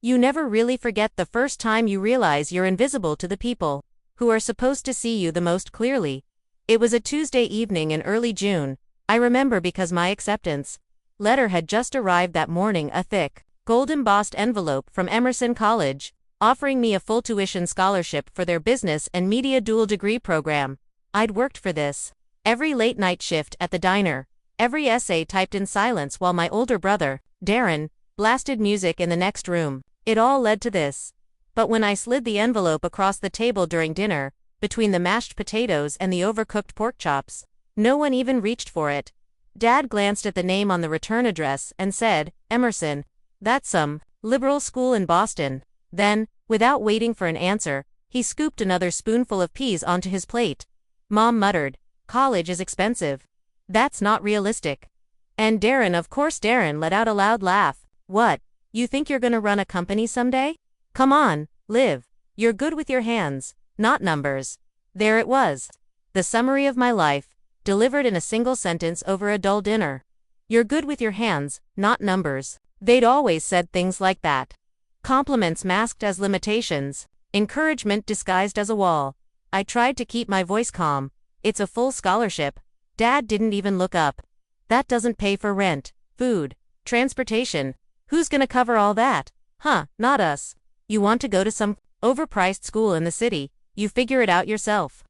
You never really forget the first time you realize you're invisible to the people who are supposed to see you the most clearly. It was a Tuesday evening in early June. I remember because my acceptance letter had just arrived that morning, a thick, gold-embossed envelope from Emerson College, offering me a full tuition scholarship for their business and media dual degree program. I'd worked for this. Every late-night shift at the diner, every essay typed in silence while my older brother, Darren, blasted music in the next room. It all led to this. But when I slid the envelope across the table during dinner, between the mashed potatoes and the overcooked pork chops, no one even reached for it. Dad glanced at the name on the return address and said, "Emerson, that's some liberal school in Boston." Then, without waiting for an answer, he scooped another spoonful of peas onto his plate. Mom muttered, "College is expensive. That's not realistic." And Darren let out a loud laugh. "What? You think you're gonna run a company someday? Come on, Liv. You're good with your hands, not numbers." There it was. The summary of my life, delivered in a single sentence over a dull dinner. You're good with your hands, not numbers. They'd always said things like that. Compliments masked as limitations, encouragement disguised as a wall. I tried to keep my voice calm. It's a full scholarship. Dad didn't even look up. That doesn't pay for rent, food, transportation. Who's gonna cover all that? Huh, not us. You want to go to some overpriced school in the city, you figure it out yourself.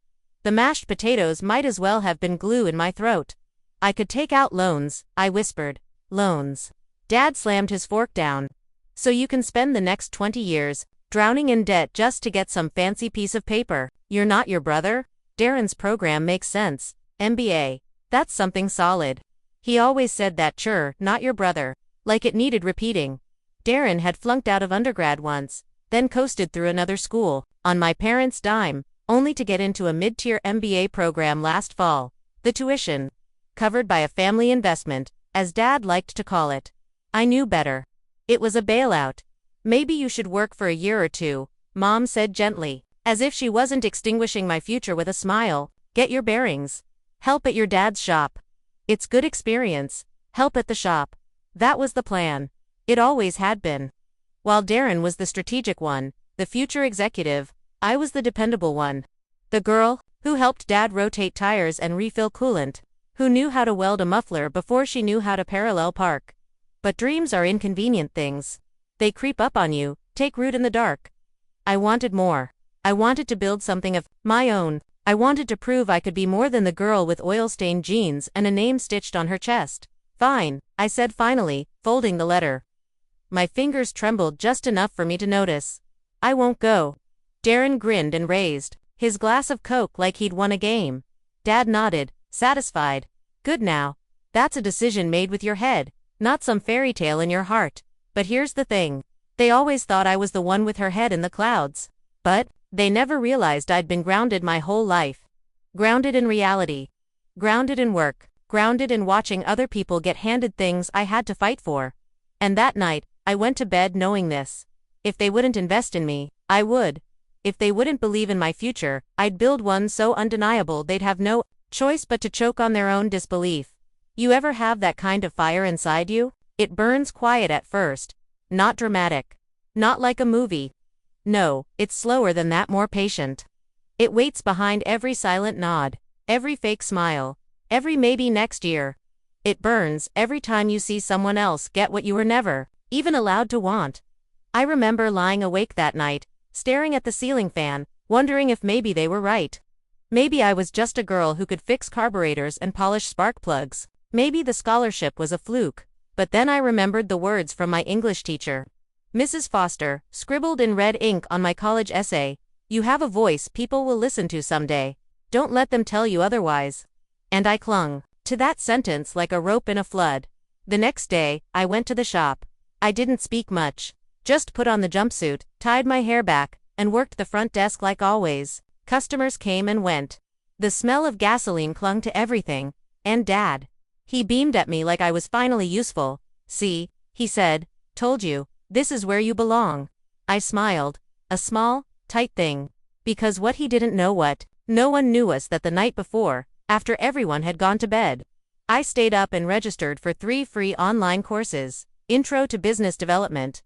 The mashed potatoes might as well have been glue in my throat. I could take out loans, I whispered. Loans. Dad slammed his fork down. So you can spend the next 20 years, drowning in debt just to get some fancy piece of paper. You're not your brother? Darren's program makes sense. MBA. That's something solid. He always said that not your brother. Like it needed repeating. Darren had flunked out of undergrad once, then coasted through another school, on my parents' dime, only to get into a mid-tier MBA program last fall. The tuition covered by a family investment, as Dad liked to call it. I knew better. It was a bailout. Maybe you should work for a year or two, Mom said gently, as if she wasn't extinguishing my future with a smile. Get your bearings. Help at your dad's shop. It's good experience. Help at the shop. That was the plan. It always had been. While Darren was the strategic one, the future executive, I was the dependable one. The girl who helped Dad rotate tires and refill coolant, who knew how to weld a muffler before she knew how to parallel park. But dreams are inconvenient things. They creep up on you, take root in the dark. I wanted more. I wanted to build something of my own. I wanted to prove I could be more than the girl with oil-stained jeans and a name stitched on her chest. Fine, I said finally, folding the letter. My fingers trembled just enough for me to notice. I won't go. Darren grinned and raised his glass of Coke like he'd won a game. Dad nodded, satisfied. Good now. That's a decision made with your head, not some fairy tale in your heart. But here's the thing. They always thought I was the one with her head in the clouds. But they never realized I'd been grounded my whole life. Grounded in reality. Grounded in work. Grounded in watching other people get handed things I had to fight for. And that night, I went to bed knowing this. If they wouldn't invest in me, I would. If they wouldn't believe in my future, I'd build one so undeniable they'd have no choice but to choke on their own disbelief. You ever have that kind of fire inside you? It burns quiet at first. Not dramatic. Not like a movie. No, it's slower than that, more patient. It waits behind every silent nod, every fake smile, every maybe next year. It burns every time you see someone else get what you were never even allowed to want. I remember lying awake that night, staring at the ceiling fan, wondering if maybe they were right. Maybe I was just a girl who could fix carburetors and polish spark plugs. Maybe the scholarship was a fluke. But then I remembered the words from my English teacher. Mrs. Foster, scribbled in red ink on my college essay. You have a voice people will listen to someday. Don't let them tell you otherwise. And I clung to that sentence like a rope in a flood. The next day, I went to the shop. I didn't speak much. Just put on the jumpsuit, tied my hair back, and worked the front desk like always. Customers came and went. The smell of gasoline clung to everything. And Dad. He beamed at me like I was finally useful. See, he said, told you, this is where you belong. I smiled. A small, tight thing. Because what he didn't know no one knew us that the night before, after everyone had gone to bed. I stayed up and registered for 3 free online courses. Intro to Business Development.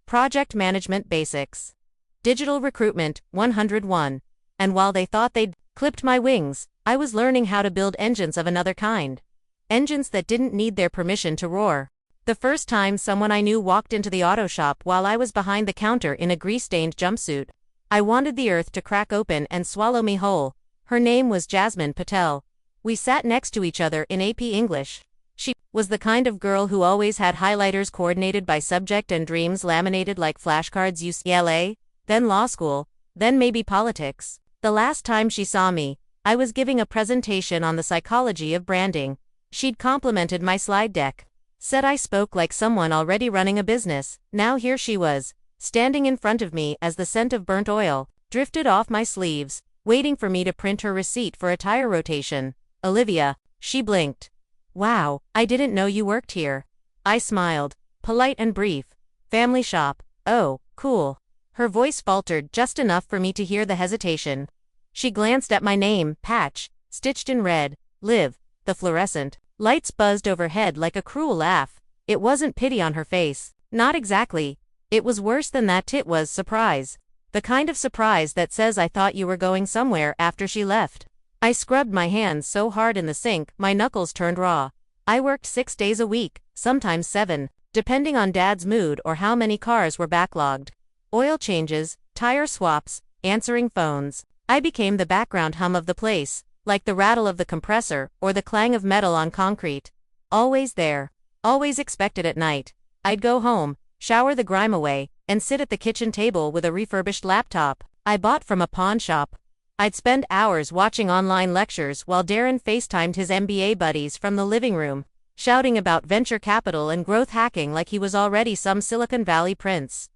Project Management Basics. Digital Recruitment 101. And while they thought they'd clipped my wings, I was learning how to build engines of another kind. Engines that didn't need their permission to roar. The first time someone I knew walked into the auto shop while I was behind the counter in a grease-stained jumpsuit, I wanted the earth to crack open and swallow me whole. Her name was Jasmine Patel. We sat next to each other in AP English. She was the kind of girl who always had highlighters coordinated by subject and dreams laminated like flashcards. UCLA, then law school, then maybe politics. The last time she saw me, I was giving a presentation on the psychology of branding. She'd complimented my slide deck. Said I spoke like someone already running a business. Now here she was, standing in front of me as the scent of burnt oil drifted off my sleeves, waiting for me to print her receipt for a tire rotation. Olivia, she blinked. Wow, I didn't know you worked here. I smiled, polite and brief. Family shop. Oh, cool. Her voice faltered just enough for me to hear the hesitation. She glanced at my name, Patch, stitched in red. Liv, the fluorescent. Lights buzzed overhead like a cruel laugh. It wasn't pity on her face. Not exactly. It was worse than that. It was surprise. The kind of surprise that says I thought you were going somewhere after she left. I scrubbed my hands so hard in the sink, my knuckles turned raw. I worked 6 days a week, sometimes 7, depending on Dad's mood or how many cars were backlogged. Oil changes, tire swaps, answering phones. I became the background hum of the place, like the rattle of the compressor or the clang of metal on concrete. Always there. Always expected at night. I'd go home, shower the grime away, and sit at the kitchen table with a refurbished laptop I bought from a pawn shop. I'd spend hours watching online lectures while Darren FaceTimed his MBA buddies from the living room, shouting about venture capital and growth hacking like he was already some Silicon Valley prince.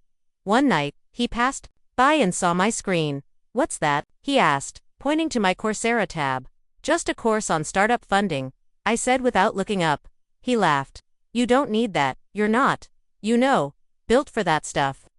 One night, he passed by and saw my screen. "What's that?" he asked, pointing to my Coursera tab. "Just a course on startup funding," I said without looking up. He laughed. "You don't need that, you're not, built for that stuff."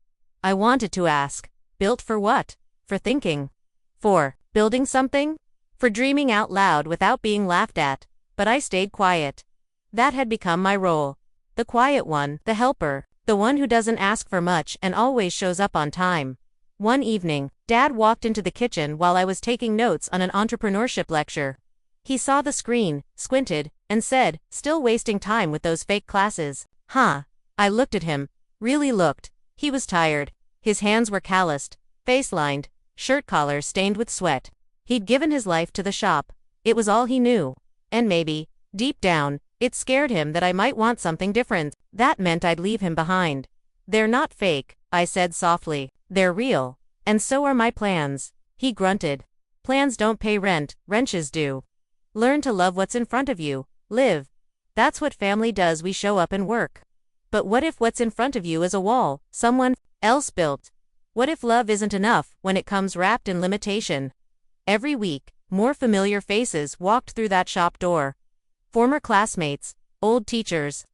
I wanted to ask, built for what? For thinking? For building something? For dreaming out loud without being laughed at, but I stayed quiet. That had become my role. The quiet one, the helper, the one who doesn't ask for much and always shows up on time. One evening, Dad walked into the kitchen while I was taking notes on an entrepreneurship lecture. He saw the screen, squinted, and said, "Still wasting time with those fake classes, huh?" I looked at him, really looked. He was tired. His hands were calloused, face-lined, shirt collar stained with sweat. He'd given his life to the shop. It was all he knew. And maybe, deep down, it scared him that I might want something different. That meant I'd leave him behind. "They're not fake," I said softly. "They're real. And so are my plans." He grunted. "Plans don't pay rent, wrenches do. Learn to love what's in front of you, Liv. That's what family does. We show up and work. But what if what's in front of you is a wall someone else built? What if love isn't enough when it comes wrapped in limitation?" Every week, more familiar faces walked through that shop door. Former classmates, old teachers.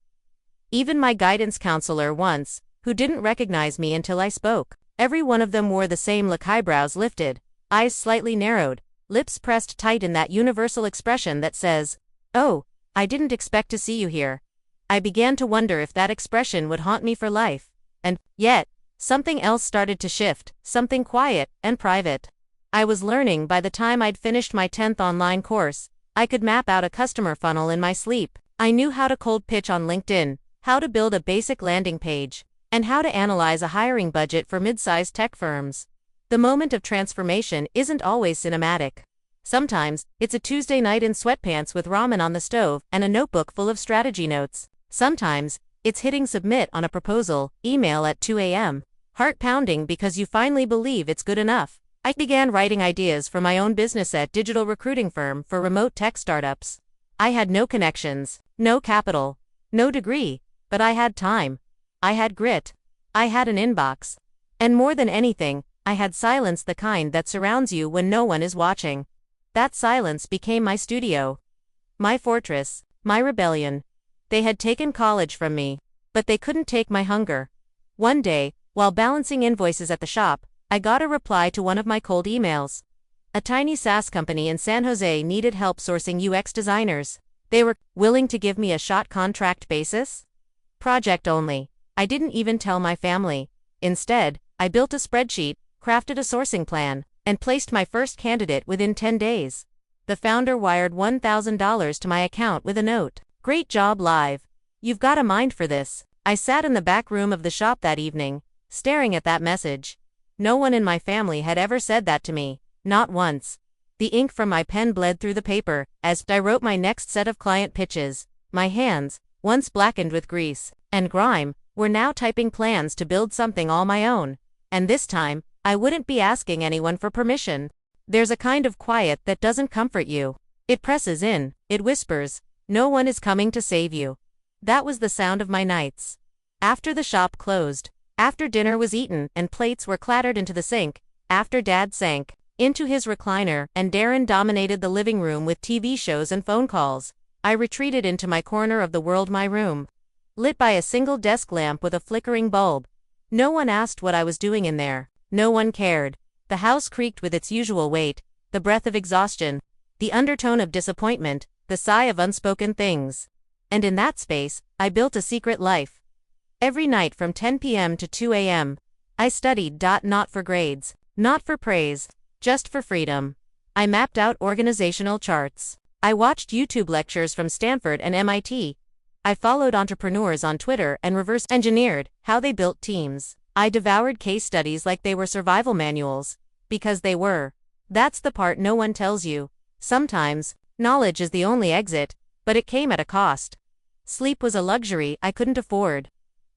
Even my guidance counselor once, who didn't recognize me until I spoke. Every one of them wore the same look, eyebrows lifted, eyes slightly narrowed, lips pressed tight in that universal expression that says, "Oh, I didn't expect to see you here." I began to wonder if that expression would haunt me for life. And yet, something else started to shift, something quiet and private. I was learning. By the time I'd finished my 10th online course, I could map out a customer funnel in my sleep. I knew how to cold pitch on LinkedIn, how to build a basic landing page, and how to analyze a hiring budget for mid-sized tech firms. The moment of transformation isn't always cinematic. Sometimes, it's a Tuesday night in sweatpants with ramen on the stove and a notebook full of strategy notes. Sometimes, it's hitting submit on a proposal email at 2 a.m., heart pounding because you finally believe it's good enough. I began writing ideas for my own business at digital recruiting firm for remote tech startups. I had no connections, no capital, no degree, but I had time. I had grit. I had an inbox. And more than anything, I had silence, the kind that surrounds you when no one is watching. That silence became my studio. My fortress, my rebellion. They had taken college from me, but they couldn't take my hunger. One day, while balancing invoices at the shop, I got a reply to one of my cold emails. A tiny SaaS company in San Jose needed help sourcing UX designers. They were willing to give me a shot contract basis? Project only. I didn't even tell my family. Instead, I built a spreadsheet, crafted a sourcing plan, and placed my first candidate within 10 days. The founder wired $1,000 to my account with a note. "Great job live. You've got a mind for this." I sat in the back room of the shop that evening, staring at that message. No one in my family had ever said that to me, not once. The ink from my pen bled through the paper as I wrote my next set of client pitches. My hands, once blackened with grease and grime, were now typing plans to build something all my own. And this time, I wouldn't be asking anyone for permission. There's a kind of quiet that doesn't comfort you. It presses in, it whispers, no one is coming to save you. That was the sound of my nights. After the shop closed, after dinner was eaten and plates were clattered into the sink, after Dad sank into his recliner and Darren dominated the living room with TV shows and phone calls, I retreated into my corner of the world, my room, lit by a single desk lamp with a flickering bulb. No one asked what I was doing in there. No one cared. The house creaked with its usual weight, the breath of exhaustion, the undertone of disappointment, the sigh of unspoken things. And in that space, I built a secret life. Every night from 10 p.m. to 2 a.m., I studied. Not for grades, not for praise, just for freedom. I mapped out organizational charts. I watched YouTube lectures from Stanford and MIT. I followed entrepreneurs on Twitter and reverse engineered how they built teams. I devoured case studies like they were survival manuals, because they were. That's the part no one tells you. Sometimes, knowledge is the only exit, but it came at a cost. Sleep was a luxury I couldn't afford.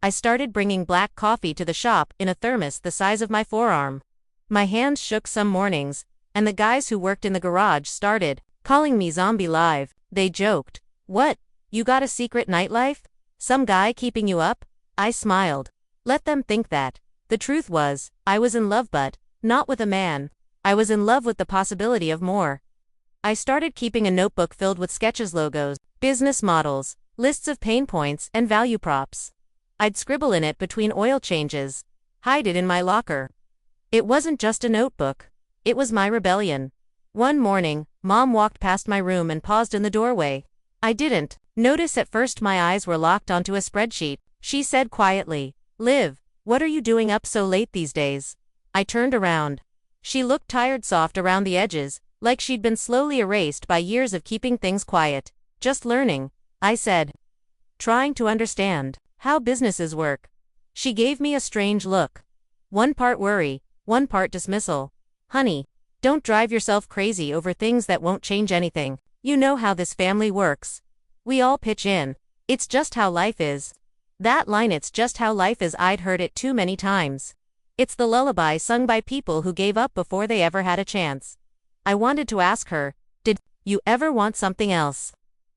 I started bringing black coffee to the shop in a thermos the size of my forearm. My hands shook some mornings, and the guys who worked in the garage started calling me Zombie Live. They joked, "What, you got a secret nightlife? Some guy keeping you up?" I smiled. Let them think that. The truth was, I was in love, but not with a man. I was in love with the possibility of more. I started keeping a notebook filled with sketches, logos, business models, lists of pain points, and value props. I'd scribble in it between oil changes, hide it in my locker. It wasn't just a notebook. It was my rebellion. One morning, Mom walked past my room and paused in the doorway. I didn't notice at first. My eyes were locked onto a spreadsheet. She said quietly, "Liv, what are you doing up so late these days?" I turned around. She looked tired, soft around the edges, like she'd been slowly erased by years of keeping things quiet. "Just learning," I said. "Trying to understand how businesses work." She gave me a strange look. One part worry, one part dismissal. "Honey, don't drive yourself crazy over things that won't change anything. You know how this family works. We all pitch in. It's just how life is." That line, "it's just how life is," I'd heard it too many times. It's the lullaby sung by people who gave up before they ever had a chance. I wanted to ask her, "Did you ever want something else?"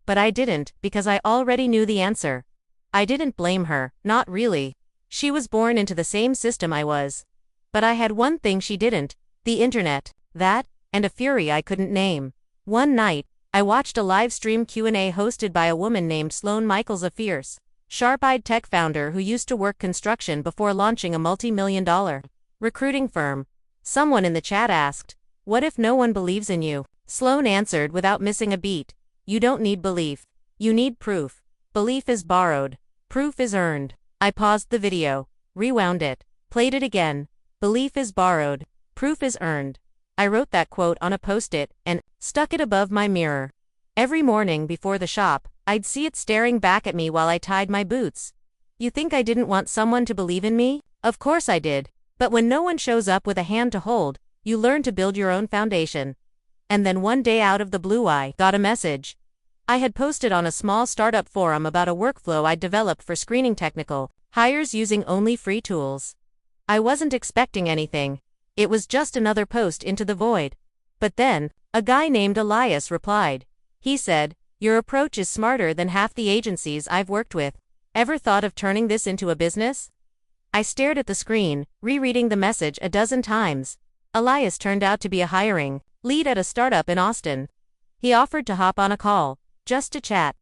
But I didn't, because I already knew the answer. I didn't blame her, not really. She was born into the same system I was. But I had one thing she didn't: the internet. That, and a fury I couldn't name. One night, I watched a live stream Q&A hosted by a woman named Sloane Michaels, a fierce, sharp-eyed tech founder who used to work construction before launching a multi-million-dollar recruiting firm. Someone in the chat asked, "What if no one believes in you?" Sloane answered without missing a beat, "You don't need belief. You need proof. Belief is borrowed. Proof is earned." I paused the video, rewound it, played it again. Belief is borrowed. Proof is earned. I wrote that quote on a post-it and stuck it above my mirror. Every morning before the shop, I'd see it staring back at me while I tied my boots. You think I didn't want someone to believe in me? Of course I did. But when no one shows up with a hand to hold, you learn to build your own foundation. And then one day, out of the blue, I got a message. I had posted on a small startup forum about a workflow I'd developed for screening technical hires using only free tools. I wasn't expecting anything. It was just another post into the void. But then, a guy named Elias replied. He said, "Your approach is smarter than half the agencies I've worked with. Ever thought of turning this into a business?" I stared at the screen, rereading the message a dozen times. Elias turned out to be a hiring lead at a startup in Austin. He offered to hop on a call, just to chat.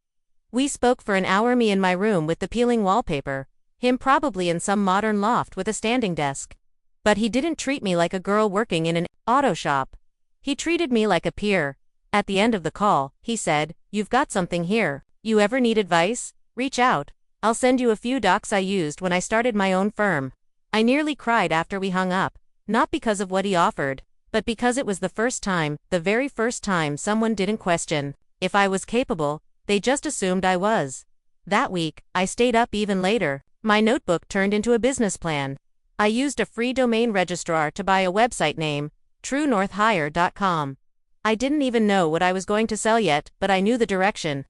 We spoke for an hour, me in my room with the peeling wallpaper, him probably in some modern loft with a standing desk. But he didn't treat me like a girl working in an auto shop. He treated me like a peer. At the end of the call, he said, "You've got something here. You ever need advice? Reach out. I'll send you a few docs I used when I started my own firm." I nearly cried after we hung up, not because of what he offered, but because it was the first time, the very first time someone didn't question if I was capable, they just assumed I was. That week, I stayed up even later. My notebook turned into a business plan. I used a free domain registrar to buy a website name, truenorthhire.com. I didn't even know what I was going to sell yet, but I knew the direction.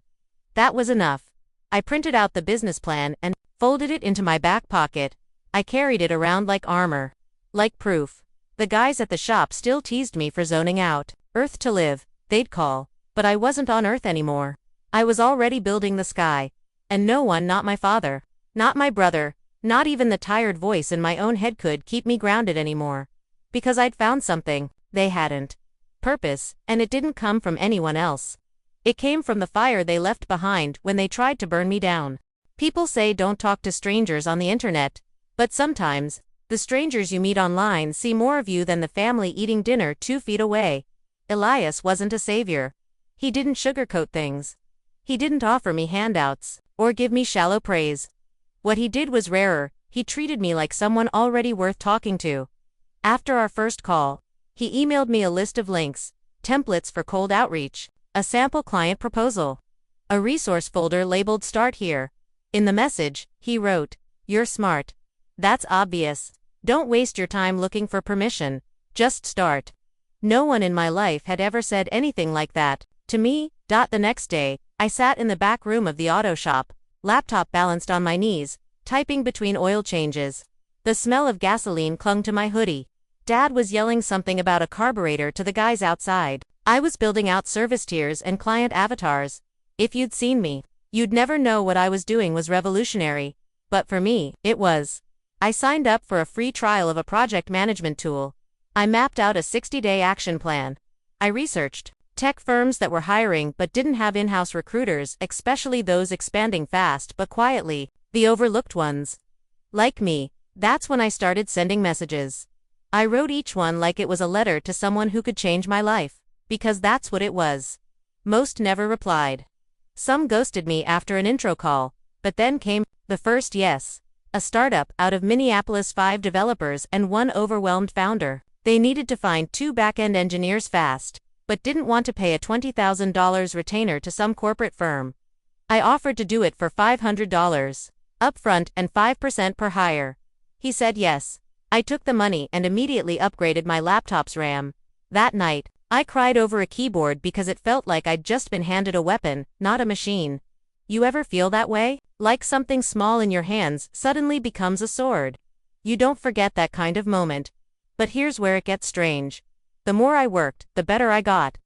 That was enough. I printed out the business plan and folded it into my back pocket. I carried it around like armor. Like proof. The guys at the shop still teased me for zoning out. Earth to live, they'd call. But I wasn't on Earth anymore. I was already building the sky. And no one, not my father, not my brother, not even the tired voice in my own head could keep me grounded anymore. Because I'd found something they hadn't. Purpose, and it didn't come from anyone else. It came from the fire they left behind when they tried to burn me down. People say don't talk to strangers on the internet, but sometimes, the strangers you meet online see more of you than the family eating dinner 2 feet away. Elias wasn't a savior. He didn't sugarcoat things. He didn't offer me handouts, or give me shallow praise. What he did was rarer. He treated me like someone already worth talking to. After our first call, he emailed me a list of links, templates for cold outreach, a sample client proposal, a resource folder labeled Start Here. In the message, he wrote, "You're smart. That's obvious. Don't waste your time looking for permission. Just start." No one in my life had ever said anything like that to me. The next day, I sat in the back room of the auto shop, laptop balanced on my knees, typing between oil changes. The smell of gasoline clung to my hoodie. Dad was yelling something about a carburetor to the guys outside. I was building out service tiers and client avatars. If you'd seen me, you'd never know what I was doing was revolutionary. But for me, it was. I signed up for a free trial of a project management tool. I mapped out a 60-day action plan. I researched tech firms that were hiring but didn't have in-house recruiters, especially those expanding fast but quietly, the overlooked ones. Like me, that's when I started sending messages. I wrote each one like it was a letter to someone who could change my life, because that's what it was. Most never replied. Some ghosted me after an intro call, but then came the first yes. A startup out of Minneapolis, 5 developers and 1 overwhelmed founder. They needed to find 2 back-end engineers fast, but didn't want to pay a $20,000 retainer to some corporate firm. I offered to do it for $500 upfront and 5% per hire. He said yes. I took the money and immediately upgraded my laptop's RAM. That night, I cried over a keyboard because it felt like I'd just been handed a weapon, not a machine. You ever feel that way? Like something small in your hands suddenly becomes a sword. You don't forget that kind of moment. But here's where it gets strange. The more I worked, the better I got.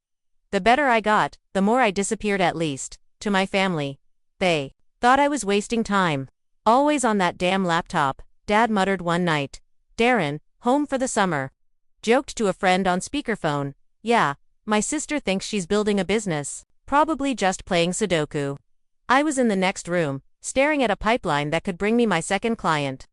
The better I got, the more I disappeared, at least, to my family. They thought I was wasting time. Always on that damn laptop, Dad muttered one night. Darren, home for the summer. Joked to a friend on speakerphone. Yeah, my sister thinks she's building a business, probably just playing Sudoku. I was in the next room, staring at a pipeline that could bring me my second client.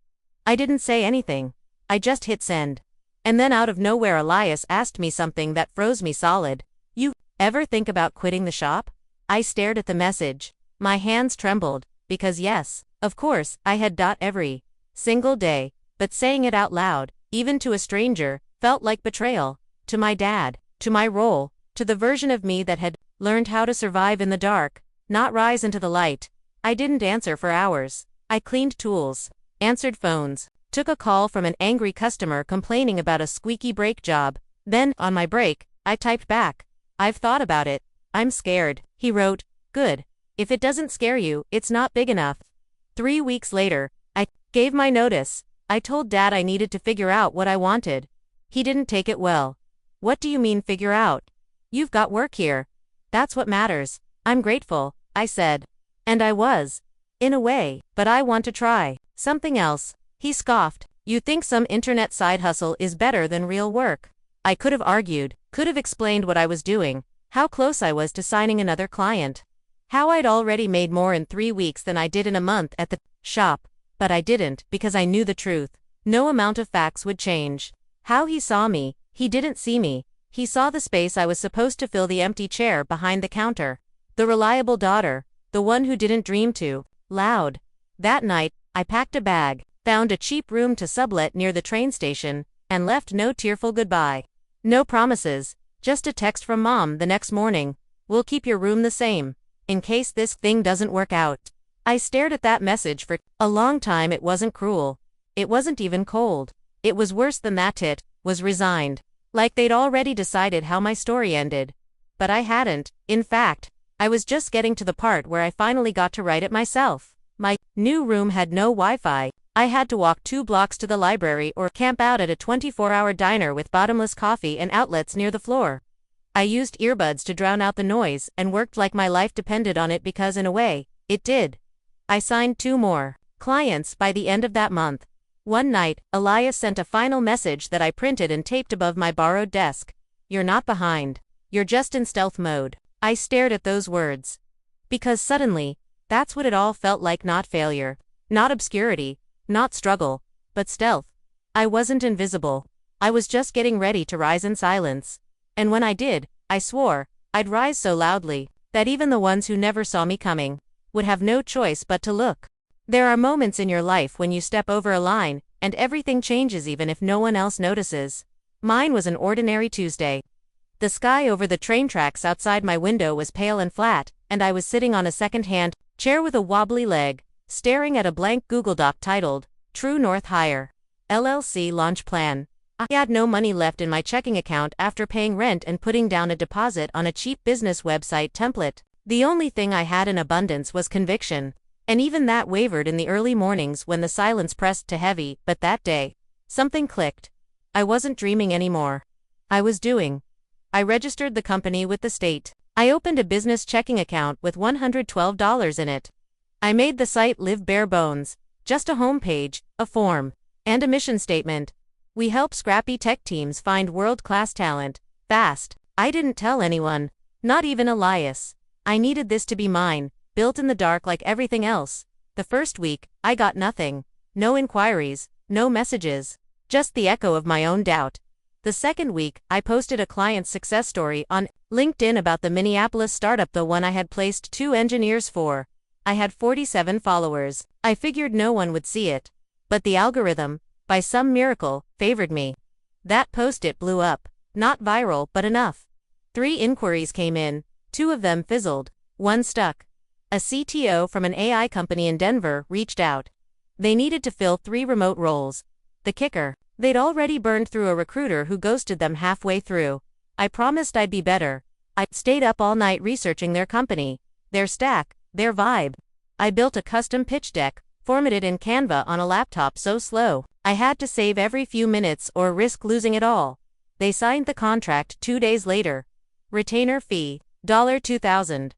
I didn't say anything. I just hit send. And then out of nowhere Elias asked me something that froze me solid. You ever think about quitting the shop? I stared at the message. My hands trembled, because yes, of course, I had every single day, but saying it out loud, even to a stranger, felt like betrayal. To my dad, to my role, to the version of me that had learned how to survive in the dark, not rise into the light. I didn't answer for hours. I cleaned tools, answered phones, took a call from an angry customer complaining about a squeaky brake job. Then, on my break, I typed back. I've thought about it. I'm scared. He wrote, good. If it doesn't scare you, it's not big enough. 3 weeks later, I gave my notice. I told Dad I needed to figure out what I wanted. He didn't take it well. What do you mean figure out? You've got work here. That's what matters. I'm grateful, I said. And I was. In a way, but I want to try something else. He scoffed. You think some internet side hustle is better than real work? I could have argued, could have explained what I was doing, how close I was to signing another client, how I'd already made more in 3 weeks than I did in a month at the shop, but I didn't because I knew the truth. No amount of facts would change. How he saw me, he didn't see me. He saw the space I was supposed to fill, the empty chair behind the counter. The reliable daughter, the one who didn't dream too loud. That night, I packed a bag, found a cheap room to sublet near the train station, and left no tearful goodbye. No promises, just a text from Mom the next morning: "We'll keep your room the same, in case this thing doesn't work out." I stared at that message for a long time. It wasn't cruel. It wasn't even cold. It was worse than that. It was resigned. Like they'd already decided how my story ended. But I hadn't. In fact, I was just getting to the part where I finally got to write it myself. My new room had no Wi-Fi. I had to walk 2 blocks to the library or camp out at a 24-hour diner with bottomless coffee and outlets near the floor. I used earbuds to drown out the noise and worked like my life depended on it because, in a way, it did. I signed 2 more clients by the end of that month. One night, Elias sent a final message that I printed and taped above my borrowed desk. "You're not behind. You're just in stealth mode." I stared at those words. Because suddenly, that's what it all felt like. Not failure, not obscurity, not struggle, but stealth. I wasn't invisible. I was just getting ready to rise in silence. And when I did, I swore I'd rise so loudly that even the ones who never saw me coming would have no choice but to look. There are moments in your life when you step over a line, and everything changes even if no one else notices. Mine was an ordinary Tuesday. The sky over the train tracks outside my window was pale and flat, and I was sitting on a second-hand chair with a wobbly leg, staring at a blank Google Doc titled, "True North Hire, LLC Launch Plan." I had no money left in my checking account after paying rent and putting down a deposit on a cheap business website template. The only thing I had in abundance was conviction. And even that wavered in the early mornings when the silence pressed too heavy. But that day, something clicked. I wasn't dreaming anymore. I was doing. I registered the company with the state. I opened a business checking account with $112 in it. I made the site live bare bones, just a homepage, a form, and a mission statement. We help scrappy tech teams find world-class talent, fast. I didn't tell anyone, not even Elias. I needed this to be mine, built in the dark like everything else. The first week, I got nothing. No inquiries, no messages, just the echo of my own doubt. The second week, I posted a client's success story on LinkedIn about the Minneapolis startup, the one I had placed 2 engineers for. I had 47 followers. I figured no one would see it. But the algorithm, by some miracle, favored me. That post, it blew up. Not viral, but enough. 3 inquiries came in. 2 of them fizzled. 1 stuck. A CTO from an AI company in Denver reached out. They needed to fill 3 remote roles. The kicker: they'd already burned through a recruiter who ghosted them halfway through. I promised I'd be better. I stayed up all night researching their company, their stack, their vibe. I built a custom pitch deck, formatted in Canva on a laptop so slow I had to save every few minutes or risk losing it all. They signed the contract 2 days later. Retainer fee, $2,000.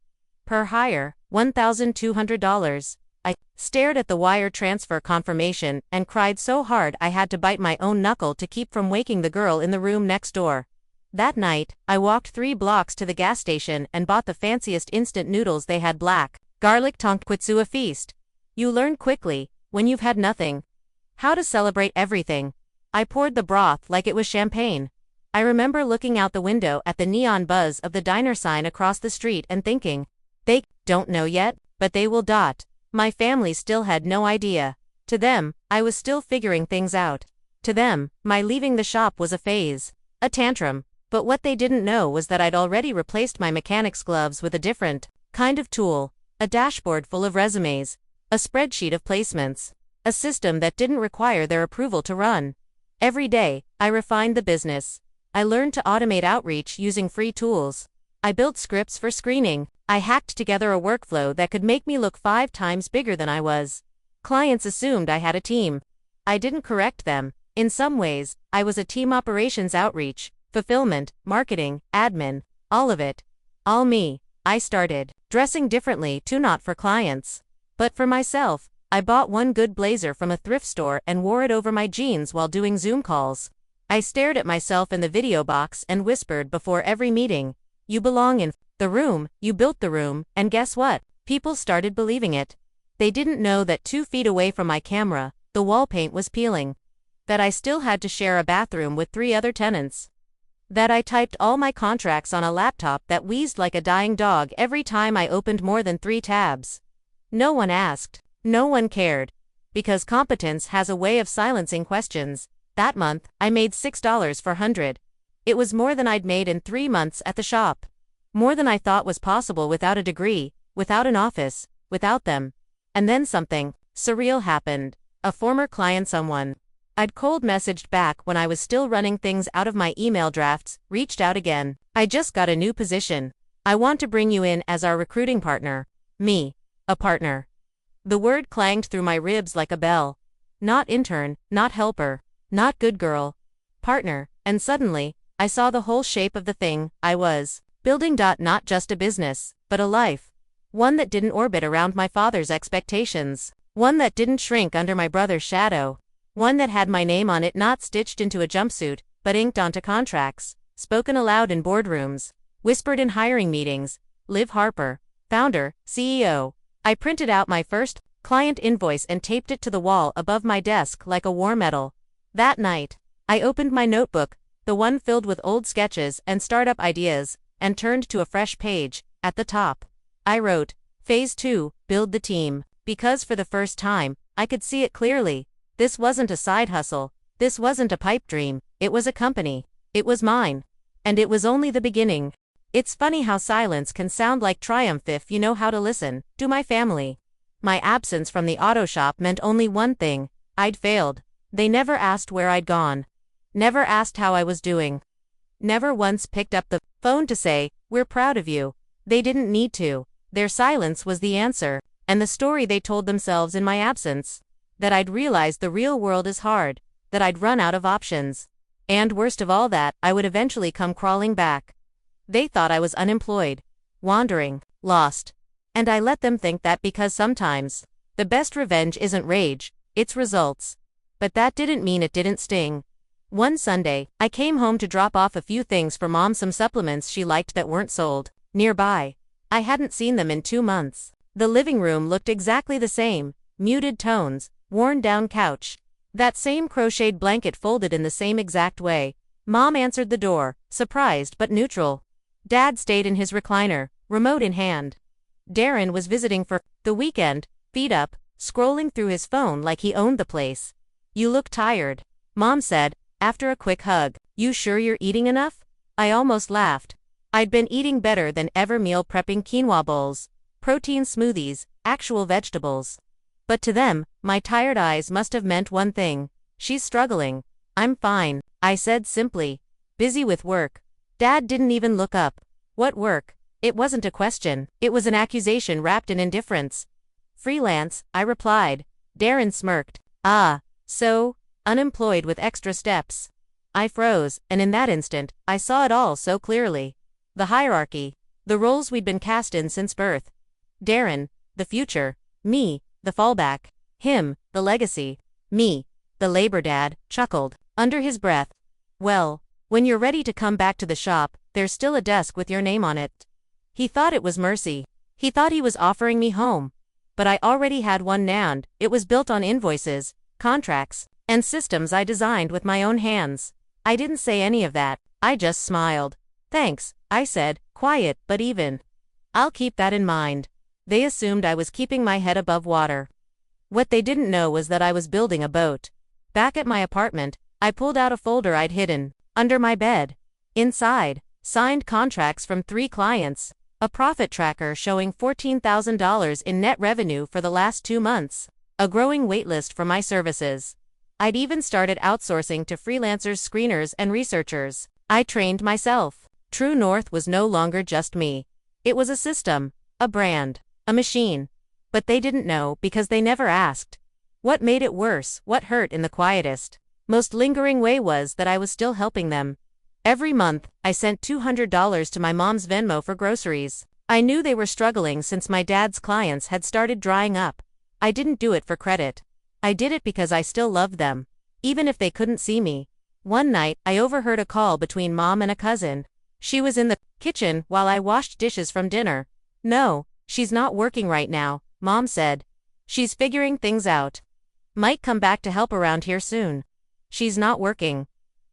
Per hire, $1,200. I stared at the wire transfer confirmation and cried so hard I had to bite my own knuckle to keep from waking the girl in the room next door. That night, I walked 3 blocks to the gas station and bought the fanciest instant noodles they had. Black garlic tonkatsu, a feast. You learn quickly, when you've had nothing, how to celebrate everything. I poured the broth like it was champagne. I remember looking out the window at the neon buzz of the diner sign across the street and thinking, they don't know yet, but they will. My family still had no idea. To them, I was still figuring things out. To them, my leaving the shop was a phase, a tantrum. But what they didn't know was that I'd already replaced my mechanic's gloves with a different kind of tool, a dashboard full of resumes, a spreadsheet of placements, a system that didn't require their approval to run. Every day, I refined the business. I learned to automate outreach using free tools. I built scripts for screening. I hacked together a workflow that could make me look 5 times bigger than I was. Clients assumed I had a team. I didn't correct them. In some ways, I was a team: operations, outreach, fulfillment, marketing, admin, all of it. All me. I started dressing differently too, not for clients, but for myself. I bought one good blazer from a thrift store and wore it over my jeans while doing Zoom calls. I stared at myself in the video box and whispered before every meeting, "You belong in the room, you built the room." And guess what? People started believing it. They didn't know that 2 feet away from my camera, the wall paint was peeling. That I still had to share a bathroom with 3 other tenants. That I typed all my contracts on a laptop that wheezed like a dying dog every time I opened more than 3 tabs. No one asked. No one cared. Because competence has a way of silencing questions. That month, I made $6 for 100. It was more than I'd made in 3 months at the shop. More than I thought was possible without a degree, without an office, without them. And then something surreal happened. A former client, someone I'd cold messaged back when I was still running things out of my email drafts, reached out again. "I just got a new position. I want to bring you in as our recruiting partner." Me. A partner. The word clanged through my ribs like a bell. Not intern, not helper, not good girl. Partner. And suddenly, I saw the whole shape of the thing I was building. Not just a business, but a life. One that didn't orbit around my father's expectations. One that didn't shrink under my brother's shadow. One that had my name on it, not stitched into a jumpsuit, but inked onto contracts, spoken aloud in boardrooms, whispered in hiring meetings. Liv Harper, founder, CEO. I printed out my first client invoice and taped it to the wall above my desk like a war medal. That night, I opened my notebook, the one filled with old sketches and startup ideas, and turned to a fresh page. At the top, I wrote, Phase 2, build the team. Because for the first time, I could see it clearly. This wasn't a side hustle. This wasn't a pipe dream. It was a company. It was mine. And it was only the beginning. It's funny how silence can sound like triumph if you know how to listen. To my family, my absence from the auto shop meant only one thing: I'd failed. They never asked where I'd gone. Never asked how I was doing. Never once picked up the phone to say, "We're proud of you." They didn't need to. Their silence was the answer. And the story they told themselves in my absence. That I'd realized the real world is hard. That I'd run out of options. And worst of all, that I would eventually come crawling back. They thought I was unemployed, wandering, lost. And I let them think that because sometimes the best revenge isn't rage, it's results. But that didn't mean it didn't sting. One Sunday, I came home to drop off a few things for Mom, some supplements she liked that weren't sold nearby. I hadn't seen them in 2 months. The living room looked exactly the same: muted tones, worn down couch, that same crocheted blanket folded in the same exact way. Mom answered the door, surprised but neutral. Dad stayed in his recliner, remote in hand. Darren was visiting for the weekend, feet up, scrolling through his phone like he owned the place. "You look tired," Mom said, after a quick hug. "You sure you're eating enough?" I almost laughed. I'd been eating better than ever, meal prepping quinoa bowls, protein smoothies, actual vegetables. But to them, my tired eyes must have meant one thing: she's struggling. "I'm fine," I said simply. "Busy with work." Dad didn't even look up. "What work?" It wasn't a question, it was an accusation wrapped in indifference. "Freelance," I replied. Darren smirked. "Ah, so, unemployed with extra steps." I froze, and in that instant, I saw it all so clearly. The hierarchy, the roles we'd been cast in since birth. Darren, the future; me, the fallback; him, the legacy; me, the labor. Dad chuckled under his breath. "Well, when you're ready to come back to the shop, there's still a desk with your name on it." He thought it was mercy. He thought he was offering me home. But I already had one, and it was built on invoices, contracts, and systems I designed with my own hands. I didn't say any of that. I just smiled. "Thanks," I said, quiet but even. "I'll keep that in mind." They assumed I was keeping my head above water. What they didn't know was that I was building a boat. Back at my apartment, I pulled out a folder I'd hidden under my bed. Inside, signed contracts from 3 clients, a profit tracker showing $14,000 in net revenue for the last 2 months, a growing waitlist for my services. I'd even started outsourcing to freelancers, screeners, and researchers. I trained myself. True North was no longer just me. It was a system, a brand, a machine. But they didn't know because they never asked. What made it worse, what hurt in the quietest, most lingering way was that I was still helping them. Every month, I sent $200 to my mom's Venmo for groceries. I knew they were struggling since my dad's clients had started drying up. I didn't do it for credit. I did it because I still loved them, even if they couldn't see me. One night, I overheard a call between Mom and a cousin. She was in the kitchen while I washed dishes from dinner. "No, she's not working right now," Mom said. "She's figuring things out. Might come back to help around here soon. She's not working."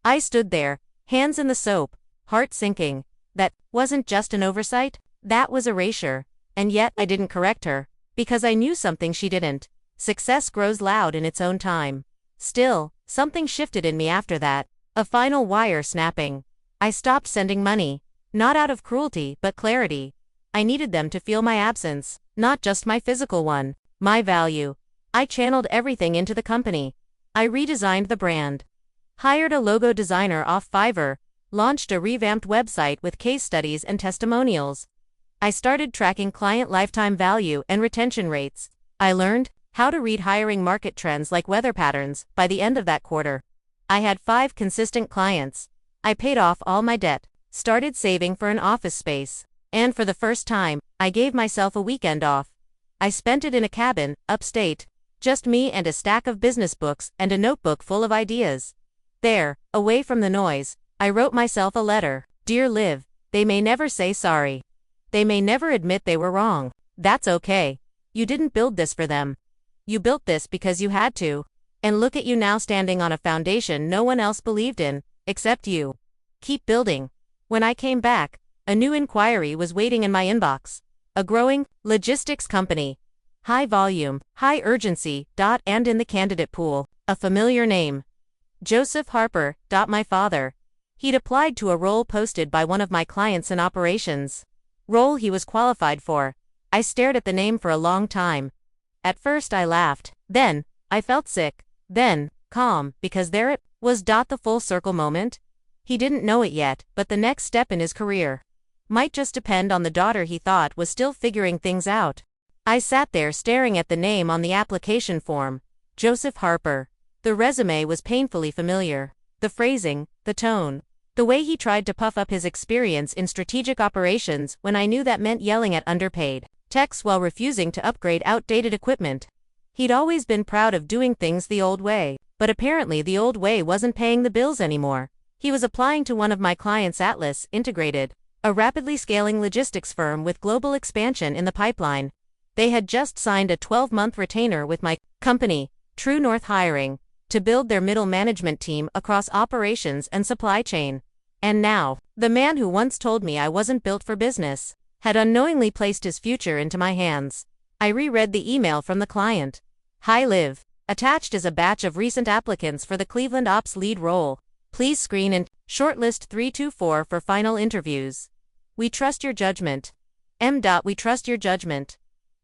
I stood there, hands in the soap, heart sinking. That wasn't just an oversight, that was erasure. And yet I didn't correct her, because I knew something she didn't. Success grows loud in its own time. Still, something shifted in me after that. A final wire snapping. I stopped sending money. Not out of cruelty, but clarity. I needed them to feel my absence, not just my physical one. My value. I channeled everything into the company. I redesigned the brand. Hired a logo designer off Fiverr. Launched a revamped website with case studies and testimonials. I started tracking client lifetime value and retention rates. I learned how to read hiring market trends like weather patterns. By the end of that quarter, I had 5 consistent clients. I paid off all my debt, started saving for an office space, and for the first time, I gave myself a weekend off. I spent it in a cabin, upstate. Just me and a stack of business books and a notebook full of ideas. There, away from the noise, I wrote myself a letter. Dear Liv, they may never say sorry. They may never admit they were wrong. That's okay. You didn't build this for them. You built this because you had to. And look at you now standing on a foundation no one else believed in, except you. Keep building. When I came back, a new inquiry was waiting in my inbox. A growing logistics company. High volume, high urgency, and in the candidate pool, a familiar name. Joseph Harper. My father. He'd applied to a role posted by one of my clients in operations. Role he was qualified for. I stared at the name for a long time. At first I laughed. Then, I felt sick. Then, calm, because there it was. The full circle moment. He didn't know it yet, but the next step in his career might just depend on the daughter he thought was still figuring things out. I sat there staring at the name on the application form. Joseph Harper. The resume was painfully familiar. The phrasing, the tone, the way he tried to puff up his experience in strategic operations when I knew that meant yelling at underpaid techs while refusing to upgrade outdated equipment. He'd always been proud of doing things the old way, but apparently the old way wasn't paying the bills anymore. He was applying to one of my clients, Atlas Integrated, a rapidly scaling logistics firm with global expansion in the pipeline. They had just signed a 12-month retainer with my company, True North Hiring, to build their middle management team across operations and supply chain. And now, the man who once told me I wasn't built for business had unknowingly placed his future into my hands. I reread the email from the client. Hi Liv. Attached is a batch of recent applicants for the Cleveland Ops lead role. Please screen and shortlist 3 to 4 for final interviews. We trust your judgment. We trust your judgment.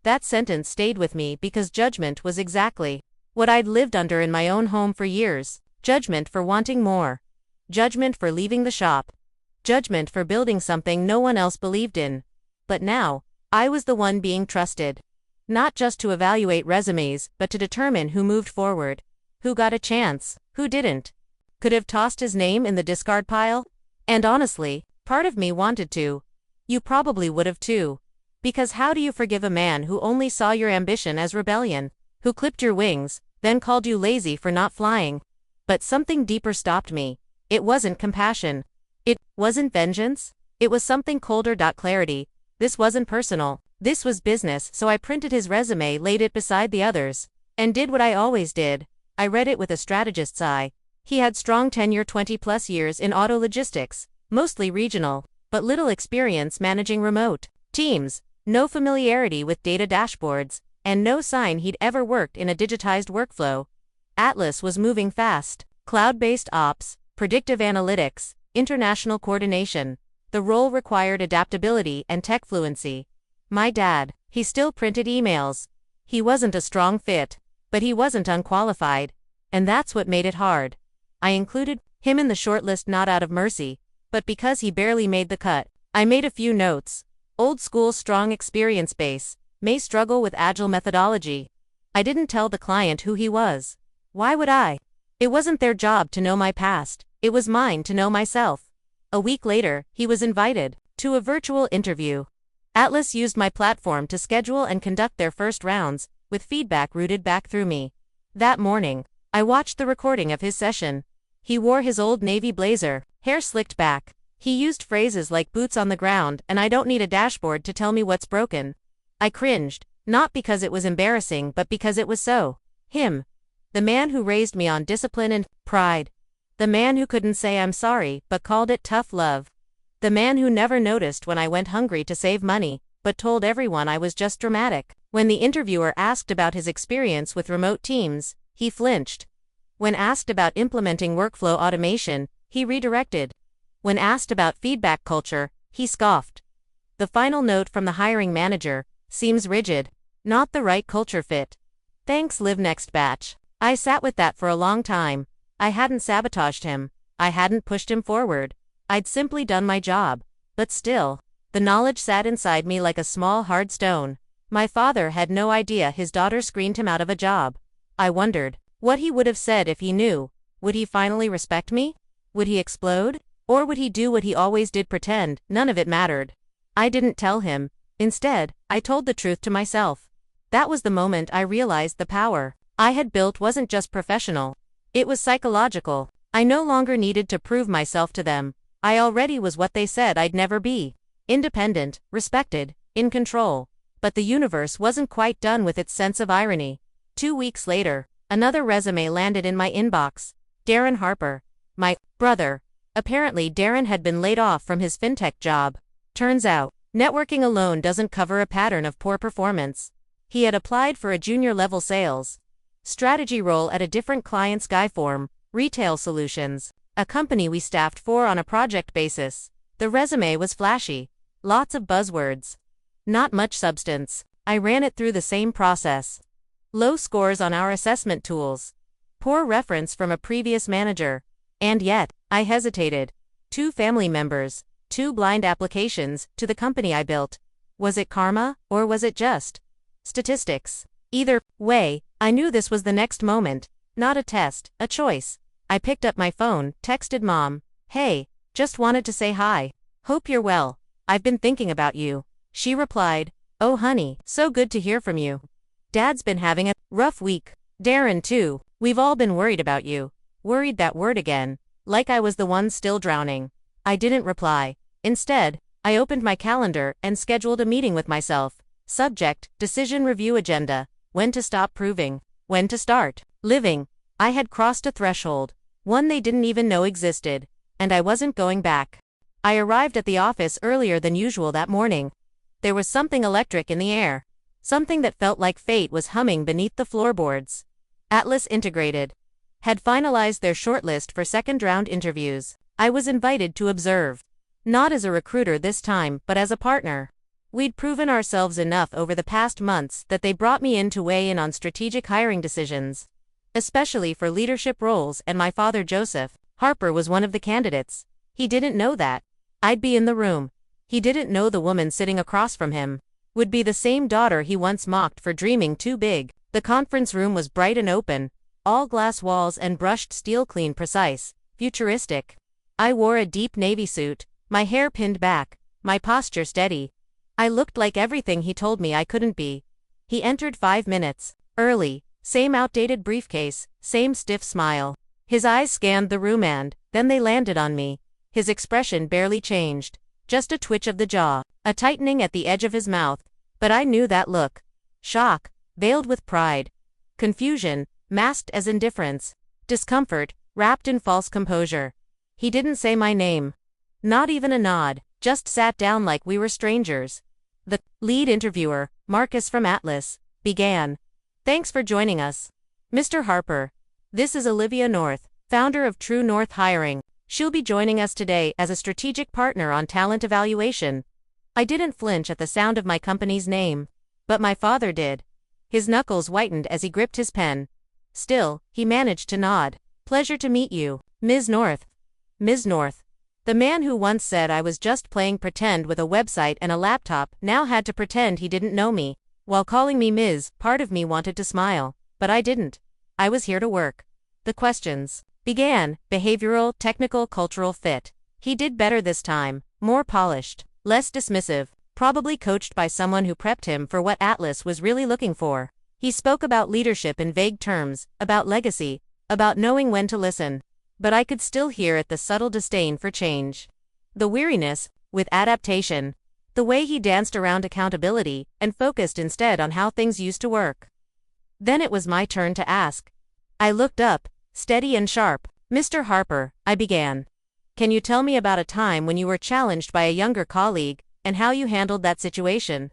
That sentence stayed with me because judgment was exactly what I'd lived under in my own home for years. Judgment for wanting more. Judgment for leaving the shop. Judgment for building something no one else believed in. But now, I was the one being trusted. Not just to evaluate resumes, but to determine who moved forward, who got a chance, who didn't. Could have tossed his name in the discard pile? And honestly, part of me wanted to. You probably would have too. Because how do you forgive a man who only saw your ambition as rebellion, who clipped your wings, then called you lazy for not flying? But something deeper stopped me. It wasn't compassion. It wasn't vengeance. It was something colder. Clarity. This wasn't personal. This was business, so I printed his resume, laid it beside the others, and did what I always did. I read it with a strategist's eye. He had strong tenure, 20+ years in auto logistics, mostly regional, but little experience managing remote teams, no familiarity with data dashboards, and no sign he'd ever worked in a digitized workflow. Atlas was moving fast. Cloud-based ops, predictive analytics, international coordination. The role required adaptability and tech fluency. My dad, he still printed emails. He wasn't a strong fit, but he wasn't unqualified, and that's what made it hard. I included him in the shortlist not out of mercy, but because he barely made the cut. I made a few notes. Old school, strong experience base, may struggle with agile methodology. I didn't tell the client who he was. Why would I? It wasn't their job to know my past, it was mine to know myself. A week later, he was invited to a virtual interview. Atlas used my platform to schedule and conduct their first rounds, with feedback routed back through me. That morning, I watched the recording of his session. He wore his old navy blazer, hair slicked back. He used phrases like boots on the ground and I don't need a dashboard to tell me what's broken. I cringed, not because it was embarrassing but because it was so him. The man who raised me on discipline and pride. The man who couldn't say I'm sorry but called it tough love. The man who never noticed when I went hungry to save money, but told everyone I was just dramatic. When the interviewer asked about his experience with remote teams, he flinched. When asked about implementing workflow automation, he redirected. When asked about feedback culture, he scoffed. The final note from the hiring manager: seems rigid. Not the right culture fit. Thanks, live next batch. I sat with that for a long time. I hadn't sabotaged him. I hadn't pushed him forward. I'd simply done my job. But still, the knowledge sat inside me like a small hard stone. My father had no idea his daughter screened him out of a job. I wondered what he would have said if he knew. Would he finally respect me? Would he explode? Or would he do what he always did, pretend none of it mattered? I didn't tell him. Instead, I told the truth to myself. That was the moment I realized the power I had built wasn't just professional. It was psychological. I no longer needed to prove myself to them. I already was what they said I'd never be. Independent, respected, in control. But the universe wasn't quite done with its sense of irony. 2 weeks later, another resume landed in my inbox. Darren Harper. My brother. Apparently Darren had been laid off from his fintech job. Turns out, networking alone doesn't cover a pattern of poor performance. He had applied for a junior-level sales strategy role at a different client, Skyform Retail Solutions, a company we staffed for on a project basis. The resume was flashy. Lots of buzzwords. Not much substance. I ran it through the same process. Low scores on our assessment tools. Poor reference from a previous manager. And yet, I hesitated. 2 family members, 2 blind applications to the company I built. Was it karma, or was it just statistics? Either way, I knew this was the next moment. Not a test, a choice. I picked up my phone, texted Mom. Hey, just wanted to say hi. Hope you're well. I've been thinking about you. She replied, oh honey, so good to hear from you. Dad's been having a rough week. Darren too. We've all been worried about you. Worried, that word again. Like I was the one still drowning. I didn't reply. Instead, I opened my calendar and scheduled a meeting with myself. Subject, decision review agenda. When to stop proving. When to start living. I had crossed a threshold. One they didn't even know existed. And I wasn't going back. I arrived at the office earlier than usual that morning. There was something electric in the air. Something that felt like fate was humming beneath the floorboards. Atlas Integrated had finalized their shortlist for second-round interviews. I was invited to observe. Not as a recruiter this time, but as a partner. We'd proven ourselves enough over the past months that they brought me in to weigh in on strategic hiring decisions. Especially for leadership roles, and my father Joseph Harper was one of the candidates. He didn't know that I'd be in the room. He didn't know the woman sitting across from him would be the same daughter he once mocked for dreaming too big. The conference room was bright and open. All glass walls and brushed steel, clean, precise, futuristic. I wore a deep navy suit, my hair pinned back, my posture steady. I looked like everything he told me I couldn't be. He entered 5 minutes early, same outdated briefcase, same stiff smile. His eyes scanned the room and then they landed on me. His expression barely changed, just a twitch of the jaw, a tightening at the edge of his mouth, but I knew that look. Shock, veiled with pride. Confusion, masked as indifference. Discomfort, wrapped in false composure. He didn't say my name. Not even a nod, just sat down like we were strangers. The lead interviewer, Marcus from Atlas, began. Thanks for joining us, Mr. Harper. This is Olivia North, founder of True North Hiring. She'll be joining us today as a strategic partner on talent evaluation. I didn't flinch at the sound of my company's name. But my father did. His knuckles whitened as he gripped his pen. Still, he managed to nod. Pleasure to meet you, Ms. North. Ms. North. The man who once said I was just playing pretend with a website and a laptop now had to pretend he didn't know me. While calling me Ms., part of me wanted to smile. But I didn't. I was here to work. The questions began. Behavioral, technical, cultural fit. He did better this time. More polished. Less dismissive. Probably coached by someone who prepped him for what Atlas was really looking for. He spoke about leadership in vague terms, about legacy, about knowing when to listen. But I could still hear it, the subtle disdain for change. The weariness, with adaptation. The way he danced around accountability, and focused instead on how things used to work. Then it was my turn to ask. I looked up, steady and sharp. Mr. Harper, I began. Can you tell me about a time when you were challenged by a younger colleague, and how you handled that situation?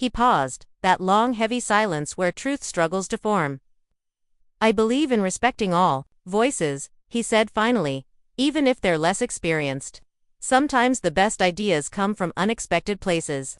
He paused, that long heavy silence where truth struggles to form. I believe in respecting all voices, he said finally, even if they're less experienced. Sometimes the best ideas come from unexpected places.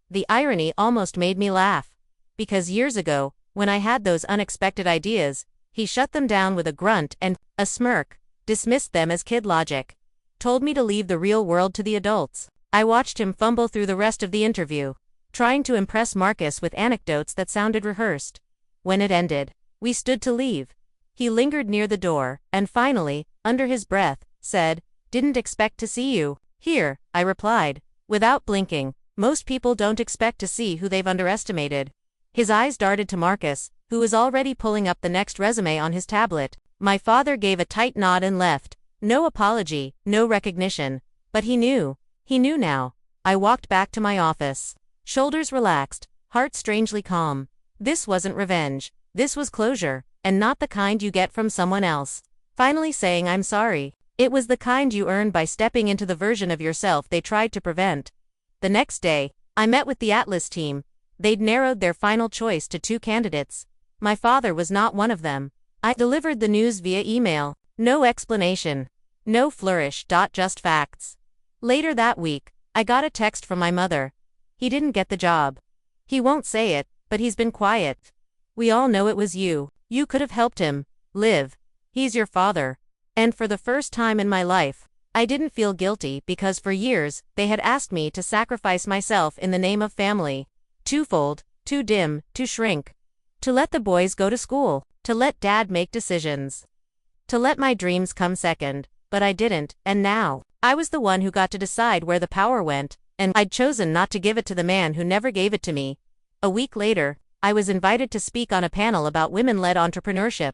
The irony almost made me laugh. Because years ago, when I had those unexpected ideas, he shut them down with a grunt and a smirk, dismissed them as kid logic. Told me to leave the real world to the adults. I watched him fumble through the rest of the interview, trying to impress Marcus with anecdotes that sounded rehearsed. When it ended, we stood to leave. He lingered near the door, and finally, under his breath, said, "Didn't expect to see you here," I replied, without blinking. Most people don't expect to see who they've underestimated. His eyes darted to Marcus, who was already pulling up the next resume on his tablet. My father gave a tight nod and left. No apology, no recognition. But he knew. He knew now. I walked back to my office. Shoulders relaxed, heart strangely calm. This wasn't revenge. This was closure, and not the kind you get from someone else. Finally saying I'm sorry. It was the kind you earn by stepping into the version of yourself they tried to prevent. The next day, I met with the Atlas team. They'd narrowed their final choice to 2 candidates. My father was not one of them. I delivered the news via email. No explanation. No flourish. Just facts. Later that week, I got a text from my mother. He didn't get the job. He won't say it, but he's been quiet. We all know it was you. You could have helped him. Liv. He's your father. And for the first time in my life, I didn't feel guilty because for years, they had asked me to sacrifice myself in the name of family. Twofold, to dim, to shrink. To let the boys go to school. To let dad make decisions. To let my dreams come second. But I didn't, and now, I was the one who got to decide where the power went, and I'd chosen not to give it to the man who never gave it to me. A week later, I was invited to speak on a panel about women-led entrepreneurship.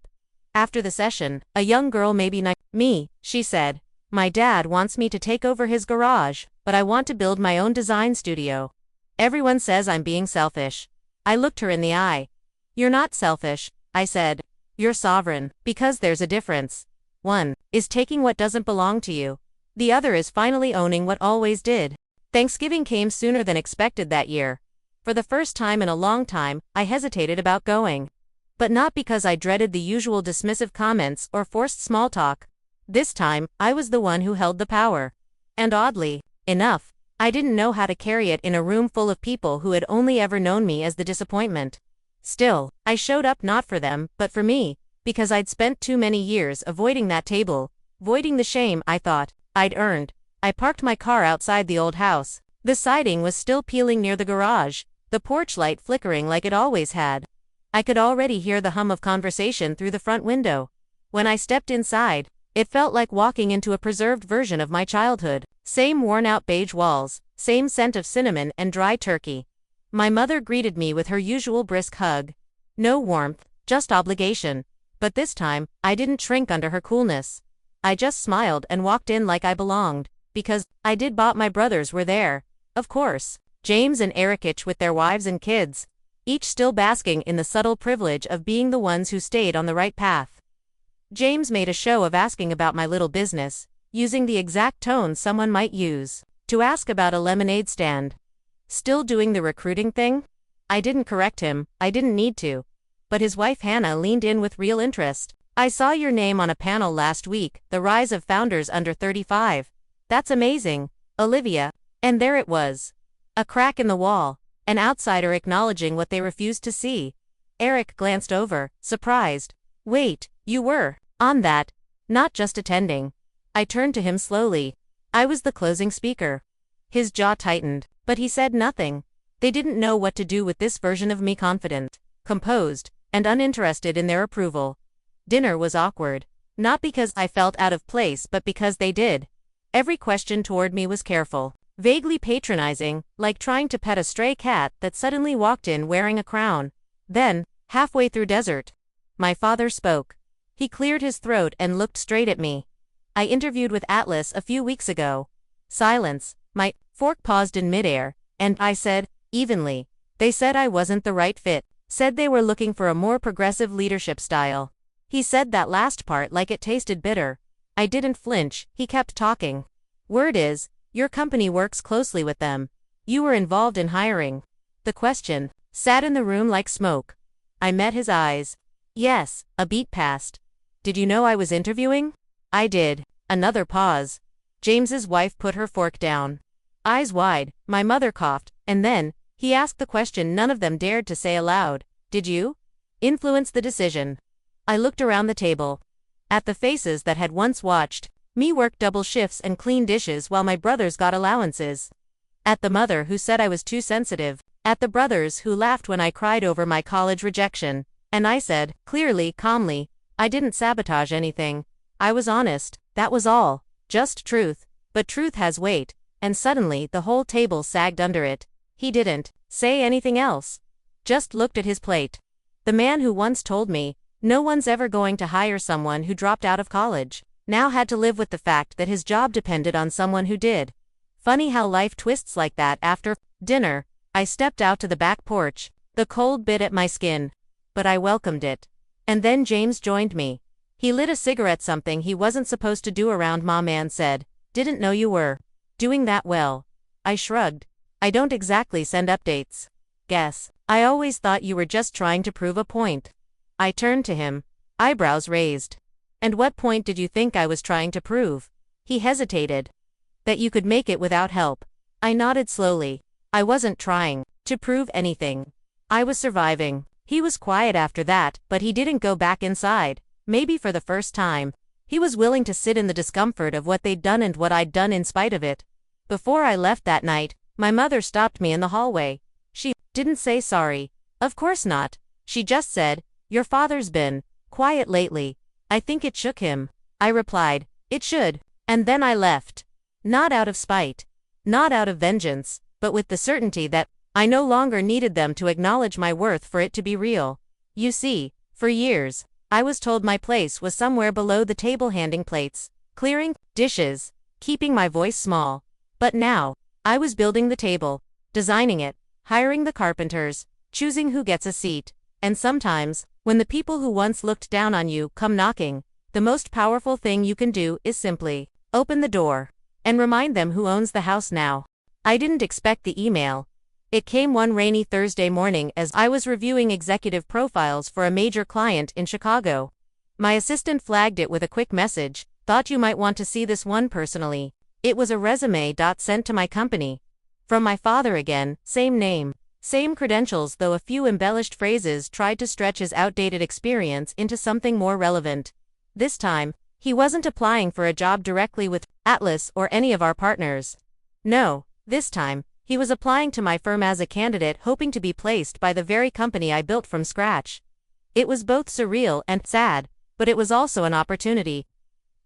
After the session, a young girl me, she said. My dad wants me to take over his garage, but I want to build my own design studio. Everyone says I'm being selfish. I looked her in the eye. You're not selfish, I said. You're sovereign, because there's a difference. One is taking what doesn't belong to you. The other is finally owning what always did. Thanksgiving came sooner than expected that year. For the first time in a long time, I hesitated about going. But not because I dreaded the usual dismissive comments or forced small talk. This time, I was the one who held the power. And oddly enough, I didn't know how to carry it in a room full of people who had only ever known me as the disappointment. Still, I showed up not for them, but for me, because I'd spent too many years avoiding that table, voiding the shame I thought I'd earned. I parked my car outside the old house. The siding was still peeling near the garage, the porch light flickering like it always had. I could already hear the hum of conversation through the front window. When I stepped inside, it felt like walking into a preserved version of my childhood. Same worn-out beige walls, same scent of cinnamon and dry turkey. My mother greeted me with her usual brisk hug. No warmth, just obligation. But this time, I didn't shrink under her coolness. I just smiled and walked in like I belonged, because I did bought my brothers were there. Of course, James and Ericich with their wives and kids, each still basking in the subtle privilege of being the ones who stayed on the right path. James made a show of asking about my little business, using the exact tone someone might use to ask about a lemonade stand. Still doing the recruiting thing? I didn't correct him, I didn't need to. But his wife Hannah leaned in with real interest. I saw your name on a panel last week, The Rise of Founders Under 35. That's amazing, Olivia. And there it was. A crack in the wall, an outsider acknowledging what they refused to see. Eric glanced over, surprised. Wait, you were on that, not just attending. I turned to him slowly. I was the closing speaker. His jaw tightened, but he said nothing. They didn't know what to do with this version of me, confident, composed, and uninterested in their approval. Dinner was awkward. Not because I felt out of place, but because they did. Every question toward me was careful, vaguely patronizing, like trying to pet a stray cat that suddenly walked in wearing a crown. Then, halfway through dessert, my father spoke. He cleared his throat and looked straight at me. I interviewed with Atlas a few weeks ago. Silence. My fork paused in midair, and I said, evenly. They said I wasn't the right fit. Said they were looking for a more progressive leadership style. He said that last part like it tasted bitter. I didn't flinch, he kept talking. Word is, your company works closely with them. You were involved in hiring. The question sat in the room like smoke. I met his eyes. Yes, a beat passed. Did you know I was interviewing? I did. Another pause. James's wife put her fork down. Eyes wide, my mother coughed, and then, he asked the question none of them dared to say aloud. Did you influence the decision? I looked around the table. At the faces that had once watched me work double shifts and clean dishes while my brothers got allowances. At the mother who said I was too sensitive. At the brothers who laughed when I cried over my college rejection. And I said, clearly, calmly, I didn't sabotage anything. I was honest, that was all. Just truth. But truth has weight. And suddenly the whole table sagged under it. He didn't say anything else. Just looked at his plate. The man who once told me, no one's ever going to hire someone who dropped out of college, now had to live with the fact that his job depended on someone who did. Funny how life twists like that. After dinner, I stepped out to the back porch. The cold bit at my skin. But I welcomed it. And then James joined me. He lit a cigarette, something he wasn't supposed to do around Mom, and said, didn't know you were doing that well. I shrugged. I don't exactly send updates. Guess. I always thought you were just trying to prove a point. I turned to him. Eyebrows raised. And what point did you think I was trying to prove? He hesitated. That you could make it without help. I nodded slowly. I wasn't trying to prove anything. I was surviving. He was quiet after that, but he didn't go back inside. Maybe for the first time, he was willing to sit in the discomfort of what they'd done and what I'd done in spite of it. Before I left that night, my mother stopped me in the hallway. She didn't say sorry. Of course not. She just said, your father's been quiet lately. I think it shook him. I replied, it should. And then I left. Not out of spite. Not out of vengeance, but with the certainty that I no longer needed them to acknowledge my worth for it to be real. You see, for years, I was told my place was somewhere below the table, handing plates, clearing dishes, keeping my voice small. But now, I was building the table, designing it, hiring the carpenters, choosing who gets a seat. And sometimes, when the people who once looked down on you come knocking, the most powerful thing you can do is simply open the door and remind them who owns the house now. I didn't expect the email. It came one rainy Thursday morning as I was reviewing executive profiles for a major client in Chicago. My assistant flagged it with a quick message, thought you might want to see this one personally. It was a resume sent to my company. From my father again, same name, same credentials, though a few embellished phrases tried to stretch his outdated experience into something more relevant. This time, he wasn't applying for a job directly with Atlas or any of our partners. No, this time, he was applying to my firm as a candidate, hoping to be placed by the very company I built from scratch. It was both surreal and sad, but it was also an opportunity.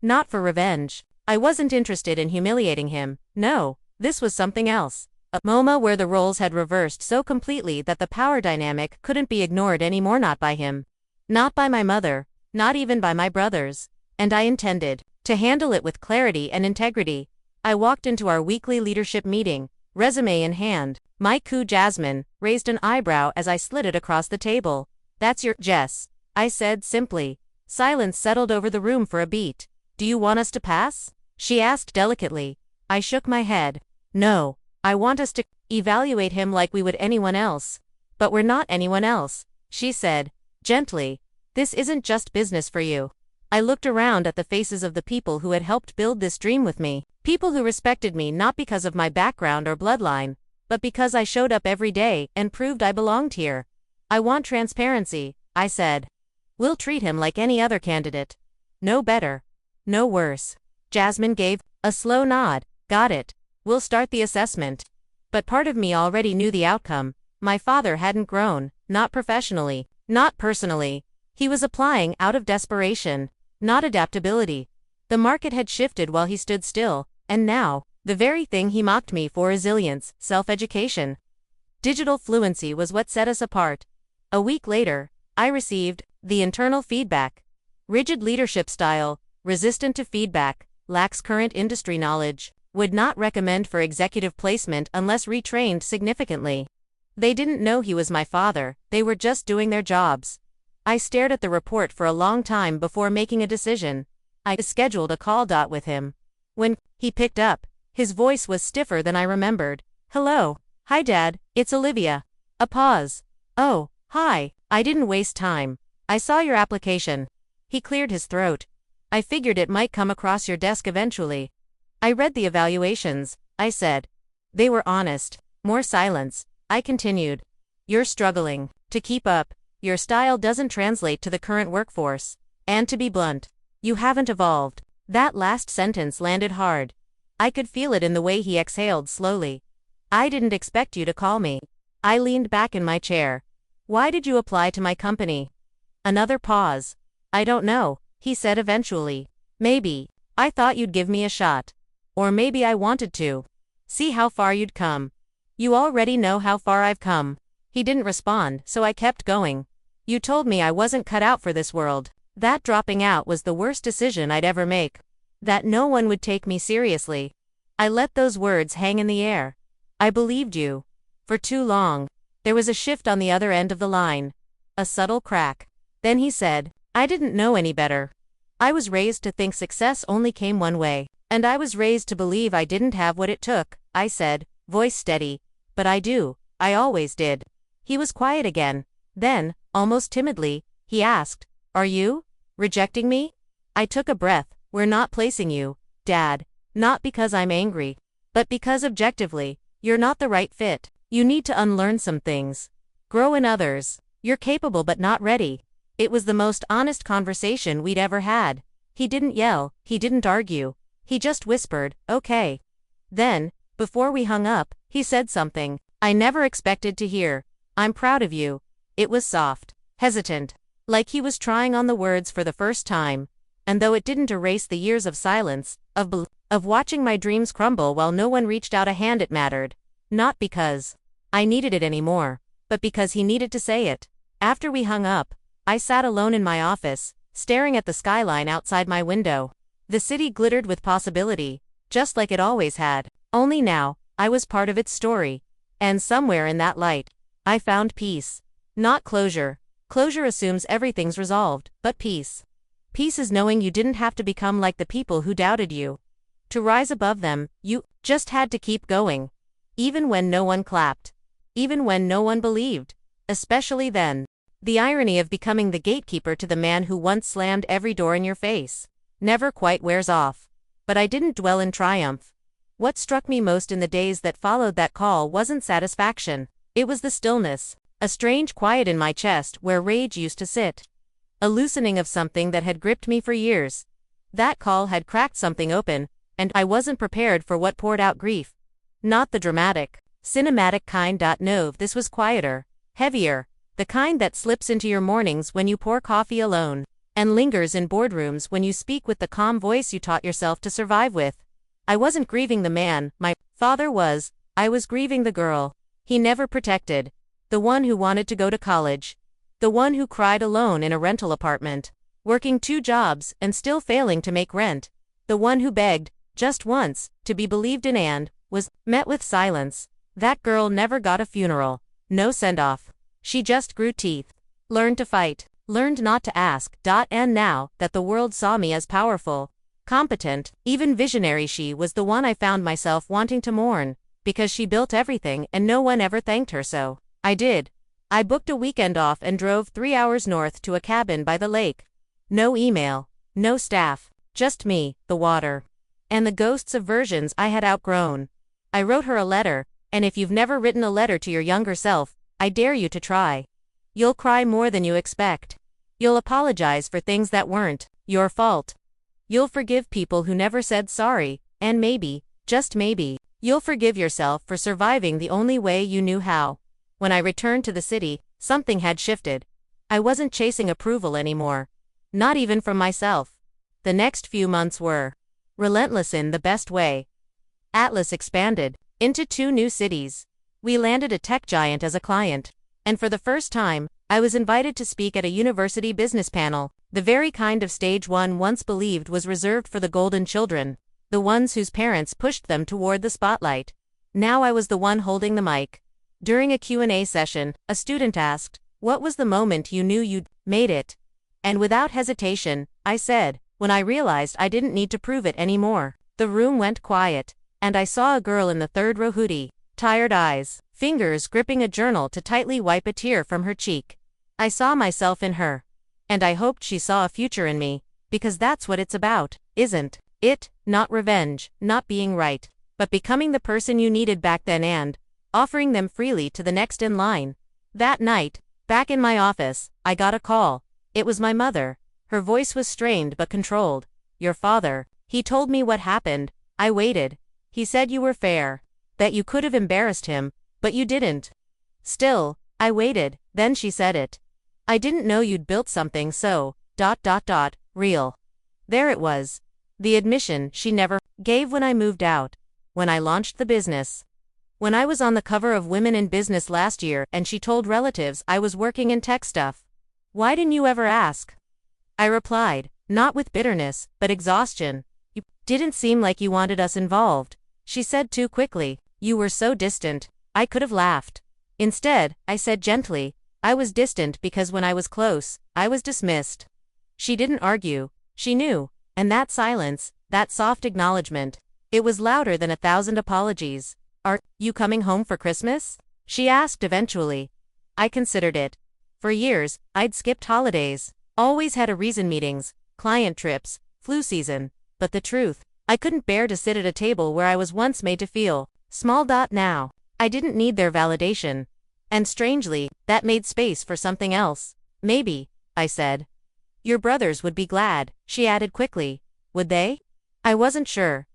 Not for revenge. I wasn't interested in humiliating him. No, this was something else. A MoMA where the roles had reversed so completely that the power dynamic couldn't be ignored anymore, not by him. Not by my mother, not even by my brothers. And I intended to handle it with clarity and integrity. I walked into our weekly leadership meeting, resume in hand. My Jasmine raised an eyebrow as I slid it across the table. That's your Jess, I said simply. Silence settled over the room for a beat. Do you want us to pass? She asked delicately. I shook my head. No, I want us to evaluate him like we would anyone else. But we're not anyone else, she said, gently. This isn't just business for you. I looked around at the faces of the people who had helped build this dream with me. People who respected me not because of my background or bloodline, but because I showed up every day and proved I belonged here. I want transparency, I said. We'll treat him like any other candidate. No better. No worse. Jasmine gave a slow nod. Got it. We'll start the assessment. But part of me already knew the outcome. My father hadn't grown, not professionally, not personally. He was applying out of desperation, not adaptability. The market had shifted while he stood still, and now, the very thing he mocked me for, resilience, self-education. Digital fluency was what set us apart. A week later, I received the internal feedback. Rigid leadership style, resistant to feedback, lacks current industry knowledge, would not recommend for executive placement unless retrained significantly. They didn't know he was my father, they were just doing their jobs. I stared at the report for a long time before making a decision. I scheduled a call with him. When he picked up, his voice was stiffer than I remembered. Hello. Hi Dad, it's Olivia. A pause. Oh, hi, I didn't waste time. I saw your application. He cleared his throat. I figured it might come across your desk eventually. I read the evaluations, I said. They were honest. More silence. I continued. You're struggling to keep up. Your style doesn't translate to the current workforce. And to be blunt, you haven't evolved. That last sentence landed hard. I could feel it in the way he exhaled slowly. I didn't expect you to call me. I leaned back in my chair. Why did you apply to my company? Another pause. I don't know, he said eventually. Maybe. I thought you'd give me a shot. Or maybe I wanted to. See how far you'd come. You already know how far I've come. He didn't respond, so I kept going. You told me I wasn't cut out for this world. That dropping out was the worst decision I'd ever make. That no one would take me seriously. I let those words hang in the air. I believed you. For too long. There was a shift on the other end of the line. A subtle crack. Then he said, I didn't know any better. I was raised to think success only came one way. And I was raised to believe I didn't have what it took, I said, voice steady. But I do. I always did. He was quiet again. Then, almost timidly, he asked, Are you rejecting me? I took a breath. We're not placing you, Dad. Not because I'm angry. But because objectively, you're not the right fit. You need to unlearn some things. Grow in others. You're capable but not ready. It was the most honest conversation we'd ever had. He didn't yell, he didn't argue. He just whispered, okay. Then, before we hung up, he said something I never expected to hear. I'm proud of you. It was soft, hesitant, like he was trying on the words for the first time. And though it didn't erase the years of silence, of watching my dreams crumble while no one reached out a hand, it mattered. Not because I needed it anymore, but because he needed to say it. After we hung up, I sat alone in my office, staring at the skyline outside my window. The city glittered with possibility, just like it always had. Only now, I was part of its story. And somewhere in that light, I found peace. Not closure. Closure assumes everything's resolved, but peace. Peace is knowing you didn't have to become like the people who doubted you. To rise above them, you just had to keep going. Even when no one clapped. Even when no one believed. Especially then. The irony of becoming the gatekeeper to the man who once slammed every door in your face never quite wears off. But I didn't dwell in triumph. What struck me most in the days that followed that call wasn't satisfaction. It was the stillness. A strange quiet in my chest where rage used to sit. A loosening of something that had gripped me for years. That call had cracked something open, and I wasn't prepared for what poured out grief. Not the dramatic, cinematic kind. No, this was quieter, heavier, the kind that slips into your mornings when you pour coffee alone, and lingers in boardrooms when you speak with the calm voice you taught yourself to survive with. I wasn't grieving the man my father was, I was grieving the girl he never protected, the one who wanted to go to college, the one who cried alone in a rental apartment, working 2 jobs and still failing to make rent, the one who begged, just once, to be believed in and was met with silence. That girl never got a funeral, no send-off. She just grew teeth, learned to fight, learned not to ask. And now that the world saw me as powerful, competent, even visionary, she was the one I found myself wanting to mourn, because she built everything and no one ever thanked her. So I did. I booked a weekend off and drove 3 hours north to a cabin by the lake. No email, no staff, just me, the water, and the ghosts of versions I had outgrown. I wrote her a letter, and if you've never written a letter to your younger self, I dare you to try. You'll cry more than you expect. You'll apologize for things that weren't your fault. You'll forgive people who never said sorry, and maybe, just maybe, you'll forgive yourself for surviving the only way you knew how. When I returned to the city, something had shifted. I wasn't chasing approval anymore. Not even from myself. The next few months were relentless in the best way. Atlas expanded into 2 new cities. We landed a tech giant as a client. And for the first time, I was invited to speak at a university business panel, the very kind of stage one once believed was reserved for the golden children, the ones whose parents pushed them toward the spotlight. Now I was the one holding the mic. During a Q&A session, a student asked, "What was the moment you knew you'd made it?" And without hesitation, I said, "When I realized I didn't need to prove it anymore." The room went quiet, and I saw a girl in the 3rd row hoodie, tired eyes, fingers gripping a journal to tightly wipe a tear from her cheek. I saw myself in her. And I hoped she saw a future in me, because that's what it's about, isn't it? Not revenge, not being right, but becoming the person you needed back then and offering them freely to the next in line. That night, back in my office, I got a call. It was my mother. Her voice was strained but controlled. Your father. He told me what happened. I waited. He said you were fair. That you could have embarrassed him, but you didn't. Still, I waited. Then she said it. I didn't know you'd built something so, real. There it was. The admission she never gave when I moved out. When I launched the business. When I was on the cover of Women in Business last year and she told relatives I was working in tech stuff. Why didn't you ever ask? I replied, not with bitterness, but exhaustion. You didn't seem like you wanted us involved. She said too quickly, you were so distant. I could have laughed. Instead, I said gently, I was distant because when I was close, I was dismissed. She didn't argue. She knew. And that silence, that soft acknowledgement, it was louder than 1,000 apologies. Are you coming home for Christmas? She asked eventually. I considered it. For years, I'd skipped holidays. Always had a reason: meetings, client trips, flu season. But the truth, I couldn't bear to sit at a table where I was once made to feel small. Now, I didn't need their validation. And strangely, that made space for something else. Maybe, I said. Your brothers would be glad, she added quickly. Would they? I wasn't sure.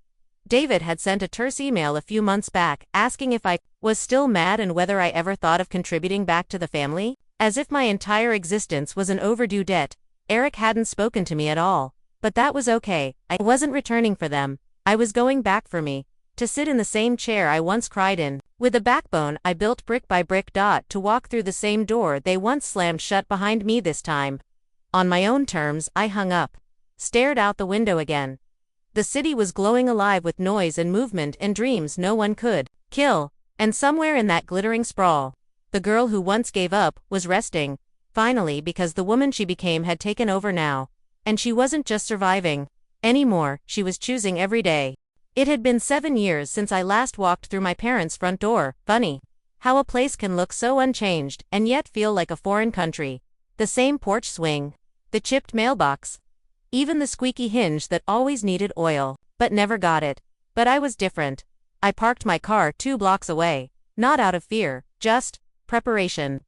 David had sent a terse email a few months back, asking if I was still mad and whether I ever thought of contributing back to the family. As if my entire existence was an overdue debt. Eric hadn't spoken to me at all. But that was okay. I wasn't returning for them. I was going back for me. To sit in the same chair I once cried in. With a backbone I built brick by brick. To walk through the same door they once slammed shut behind me this time. On my own terms, I hung up. Stared out the window again. The city was glowing alive with noise and movement and dreams no one could kill. And somewhere in that glittering sprawl, the girl who once gave up was resting. Finally, because the woman she became had taken over now. And she wasn't just surviving anymore, she was choosing every day. It had been 7 years since I last walked through my parents' front door. Funny how a place can look so unchanged and yet feel like a foreign country. The same porch swing. The chipped mailbox. Even the squeaky hinge that always needed oil, but never got it. But I was different. I parked my car 2 blocks away. Not out of fear, just preparation.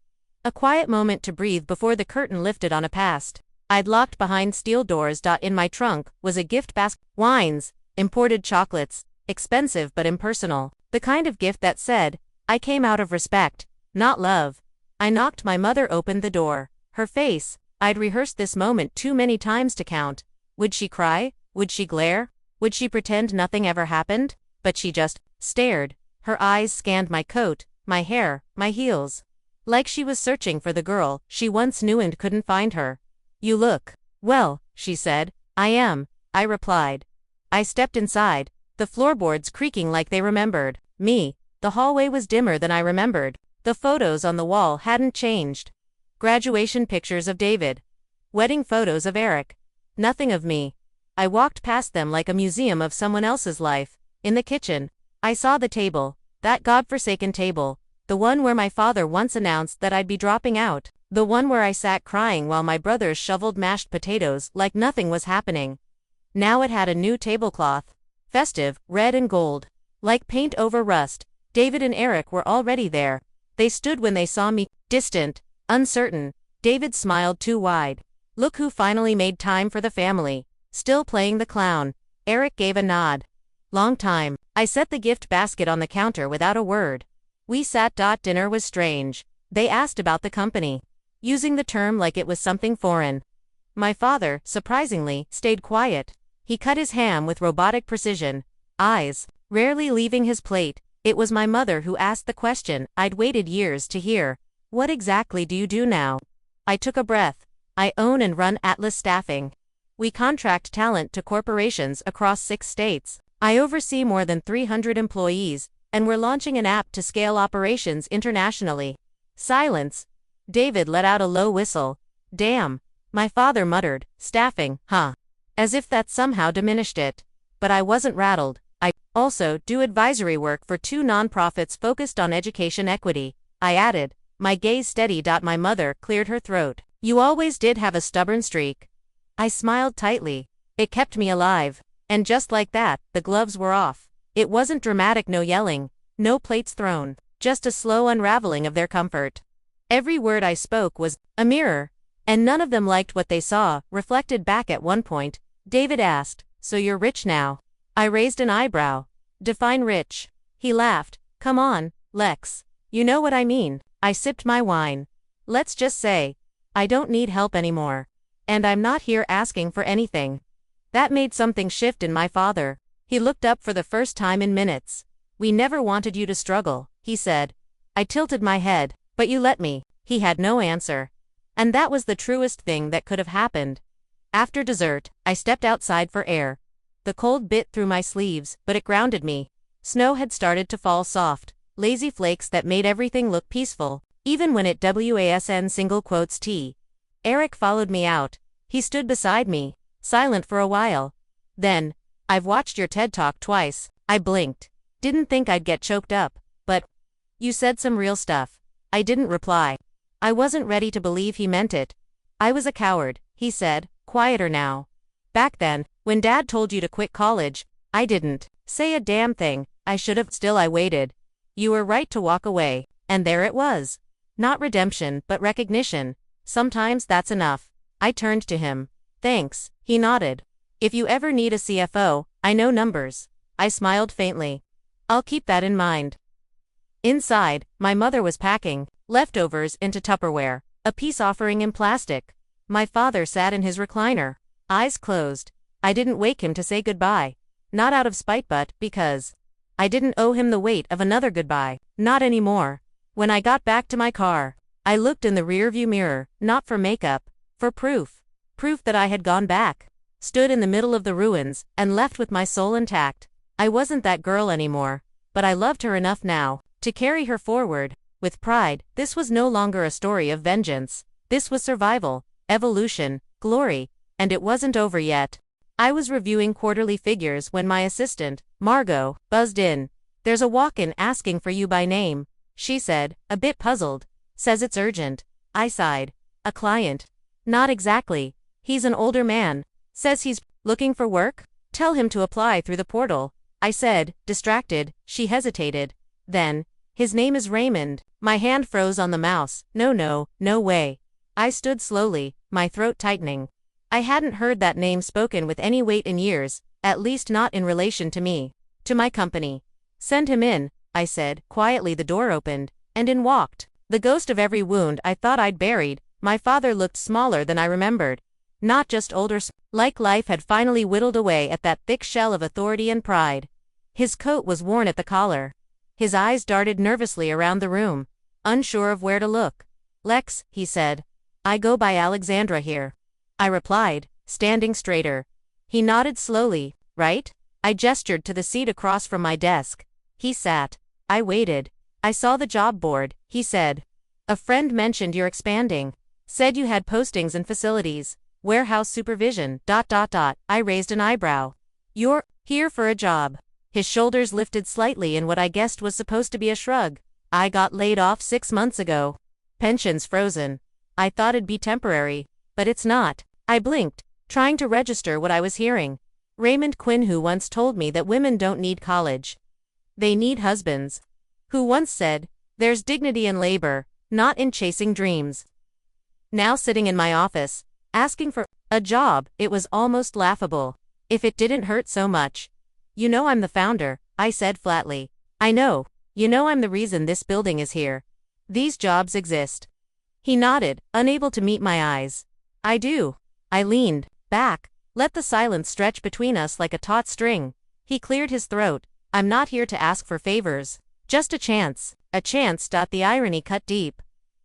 A quiet moment to breathe before the curtain lifted on a past I'd locked behind steel doors. In my trunk was a gift basket. Wines, imported chocolates, expensive but impersonal. The kind of gift that said, I came out of respect, not love. I knocked. My mother opened the door. Her face, I'd rehearsed this moment too many times to count. Would she cry? Would she glare? Would she pretend nothing ever happened? But she just stared. Her eyes scanned my coat, my hair, my heels. Like she was searching for the girl she once knew and couldn't find her. You look well, she said. I am, I replied. I stepped inside, the floorboards creaking like they remembered me. The hallway was dimmer than I remembered. The photos on the wall hadn't changed. Graduation pictures of David. Wedding photos of Eric. Nothing of me. I walked past them like a museum of someone else's life. In the kitchen, I saw the table, that godforsaken table, the one where my father once announced that I'd be dropping out, the one where I sat crying while my brothers shoveled mashed potatoes like nothing was happening. Now it had a new tablecloth. Festive, red and gold. Like paint over rust. David and Eric were already there. They stood when they saw me, distant, uncertain. David smiled too wide. Look who finally made time for the family. Still playing the clown. Eric gave a nod. Long time. I set the gift basket on the counter without a word. We sat. Dinner was strange. They asked about the company, using the term like it was something foreign. My father, surprisingly, stayed quiet. He cut his ham with robotic precision, eyes rarely leaving his plate. It was my mother who asked the question I'd waited years to hear. What exactly do you do now? I took a breath. I own and run Atlas Staffing. We contract talent to corporations across 6 states. I oversee more than 300 employees, and we're launching an app to scale operations internationally. Silence. David let out a low whistle. Damn. My father muttered, staffing, huh? As if that somehow diminished it. But I wasn't rattled. I Also, do advisory work for 2 nonprofits focused on education equity, I added, my gaze steady. My mother cleared her throat. You always did have a stubborn streak. I smiled tightly. It kept me alive. And just like that, the gloves were off. It wasn't dramatic, no yelling, no plates thrown, just a slow unraveling of their comfort. Every word I spoke was a mirror, and none of them liked what they saw, reflected back. At one point, David asked, "So you're rich now?" I raised an eyebrow. Define rich. He laughed. Come on, Lex. You know what I mean. I sipped my wine. Let's just say, I don't need help anymore. And I'm not here asking for anything. That made something shift in my father. He looked up for the first time in minutes. We never wanted you to struggle, he said. I tilted my head. But you let me. He had no answer. And that was the truest thing that could have happened. After dessert, I stepped outside for air. The cold bit through my sleeves, but it grounded me. Snow had started to fall, soft, lazy flakes that made everything look peaceful, even when it wasn't T. Eric followed me out. He stood beside me, silent for a while. Then, I've watched your TED Talk twice. I blinked. Didn't think I'd get choked up, but you said some real stuff. I didn't reply. I wasn't ready to believe he meant it. I was a coward, he said, quieter now. Back then, when Dad told you to quit college, I didn't say a damn thing. I should have. Still, I waited. You were right to walk away, and there it was. Not redemption, but recognition. Sometimes that's enough. I turned to him. Thanks, he nodded. If you ever need a CFO, I know numbers. I smiled faintly. I'll keep that in mind. Inside, my mother was packing leftovers into Tupperware, a peace offering in plastic. My father sat in his recliner, eyes closed. I didn't wake him to say goodbye. Not out of spite, but because I didn't owe him the weight of another goodbye. Not anymore. When I got back to my car, I looked in the rearview mirror, not for makeup, for proof. Proof that I had gone back, stood in the middle of the ruins, and left with my soul intact. I wasn't that girl anymore, but I loved her enough now to carry her forward with pride. This was no longer a story of vengeance. This was survival, evolution, glory, and it wasn't over yet. I was reviewing quarterly figures when my assistant, Margot, buzzed in. There's a walk-in asking for you by name, she said, a bit puzzled. Says it's urgent. I sighed. A client? Not exactly. He's an older man. Says he's looking for work? Tell him to apply through the portal, I said, distracted. She hesitated. Then, his name is Raymond. My hand froze on the mouse. No way. I stood slowly, my throat tightening. I hadn't heard that name spoken with any weight in years, at least not in relation to me, to my company. Send him in, I said. Quietly the door opened, and in walked the ghost of every wound I thought I'd buried. My father looked smaller than I remembered. Not just older, like life had finally whittled away at that thick shell of authority and pride. His coat was worn at the collar. His eyes darted nervously around the room, unsure of where to look. Lex, he said. I go by Alexandra here. I replied, standing straighter. He nodded slowly. Right? I gestured to the seat across from my desk. He sat. I waited. I saw the job board, he said. A friend mentioned you're expanding. Said you had postings in facilities, warehouse supervision, ... I raised an eyebrow. You're here for a job. His shoulders lifted slightly in what I guessed was supposed to be a shrug. I got laid off 6 months ago. Pension's frozen. I thought it'd be temporary, but it's not. I blinked, trying to register what I was hearing. Raymond Quinn, who once told me that women don't need college. They need husbands. Who once said, there's dignity in labor, not in chasing dreams. Now sitting in my office, asking for a job, it was almost laughable. If it didn't hurt so much. You know I'm the founder, I said flatly. I know. You know I'm the reason this building is here. These jobs exist. He nodded, unable to meet my eyes. I do. I leaned back, let the silence stretch between us like a taut string. He cleared his throat. I'm not here to ask for favors. Just a chance. A chance. The irony cut deep.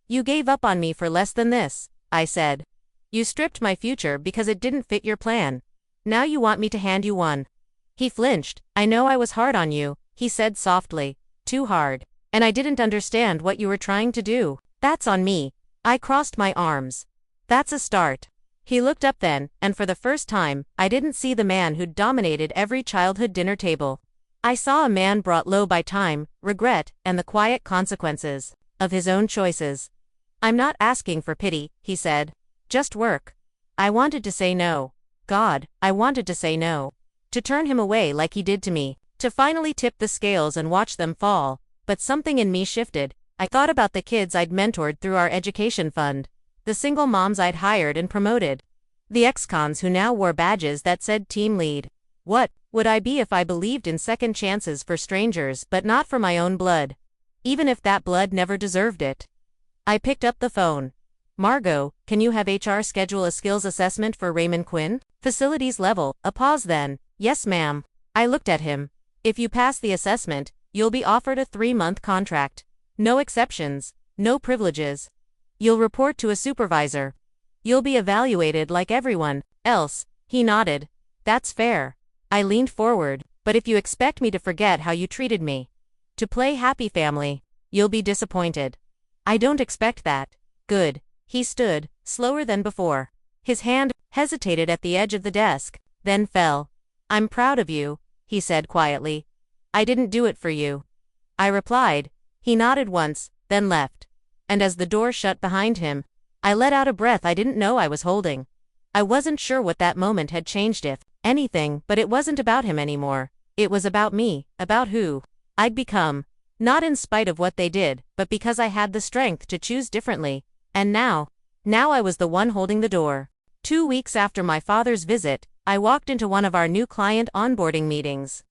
You gave up on me for less than this, I said. You stripped my future because it didn't fit your plan. Now you want me to hand you one. He flinched. I know I was hard on you, he said softly. Too hard. And I didn't understand what you were trying to do. That's on me. I crossed my arms. That's a start. He looked up then, and for the first time, I didn't see the man who'd dominated every childhood dinner table. I saw a man brought low by time, regret, and the quiet consequences of his own choices. "I'm not asking for pity," he said. "Just work." I wanted to say no. God, I wanted to say no. To turn him away like he did to me. To finally tip the scales and watch them fall. But something in me shifted. I thought about the kids I'd mentored through our education fund. The single moms I'd hired and promoted. The ex-cons who now wore badges that said team lead. What would I be if I believed in second chances for strangers but not for my own blood? Even if that blood never deserved it. I picked up the phone. "Margot, can you have HR schedule a skills assessment for Raymond Quinn? Facilities level." A pause then. "Yes, ma'am." I looked at him. "If you pass the assessment, you'll be offered a 3-month contract. No exceptions, no privileges. You'll report to a supervisor. You'll be evaluated like everyone else." He nodded. "That's fair." I leaned forward. "But if you expect me to forget how you treated me, to play happy family, you'll be disappointed." "I don't expect that." "Good." He stood, slower than before. His hand hesitated at the edge of the desk, then fell. "I'm proud of you," he said quietly. "I didn't do it for you." I replied. He nodded once, then left. And as the door shut behind him, I let out a breath I didn't know I was holding. I wasn't sure what that moment had changed, if anything, but it wasn't about him anymore. It was about me, about who I'd become. Not in spite of what they did, but because I had the strength to choose differently. And now I was the one holding the door. 2 weeks after my father's visit, I walked into one of our new client onboarding meetings.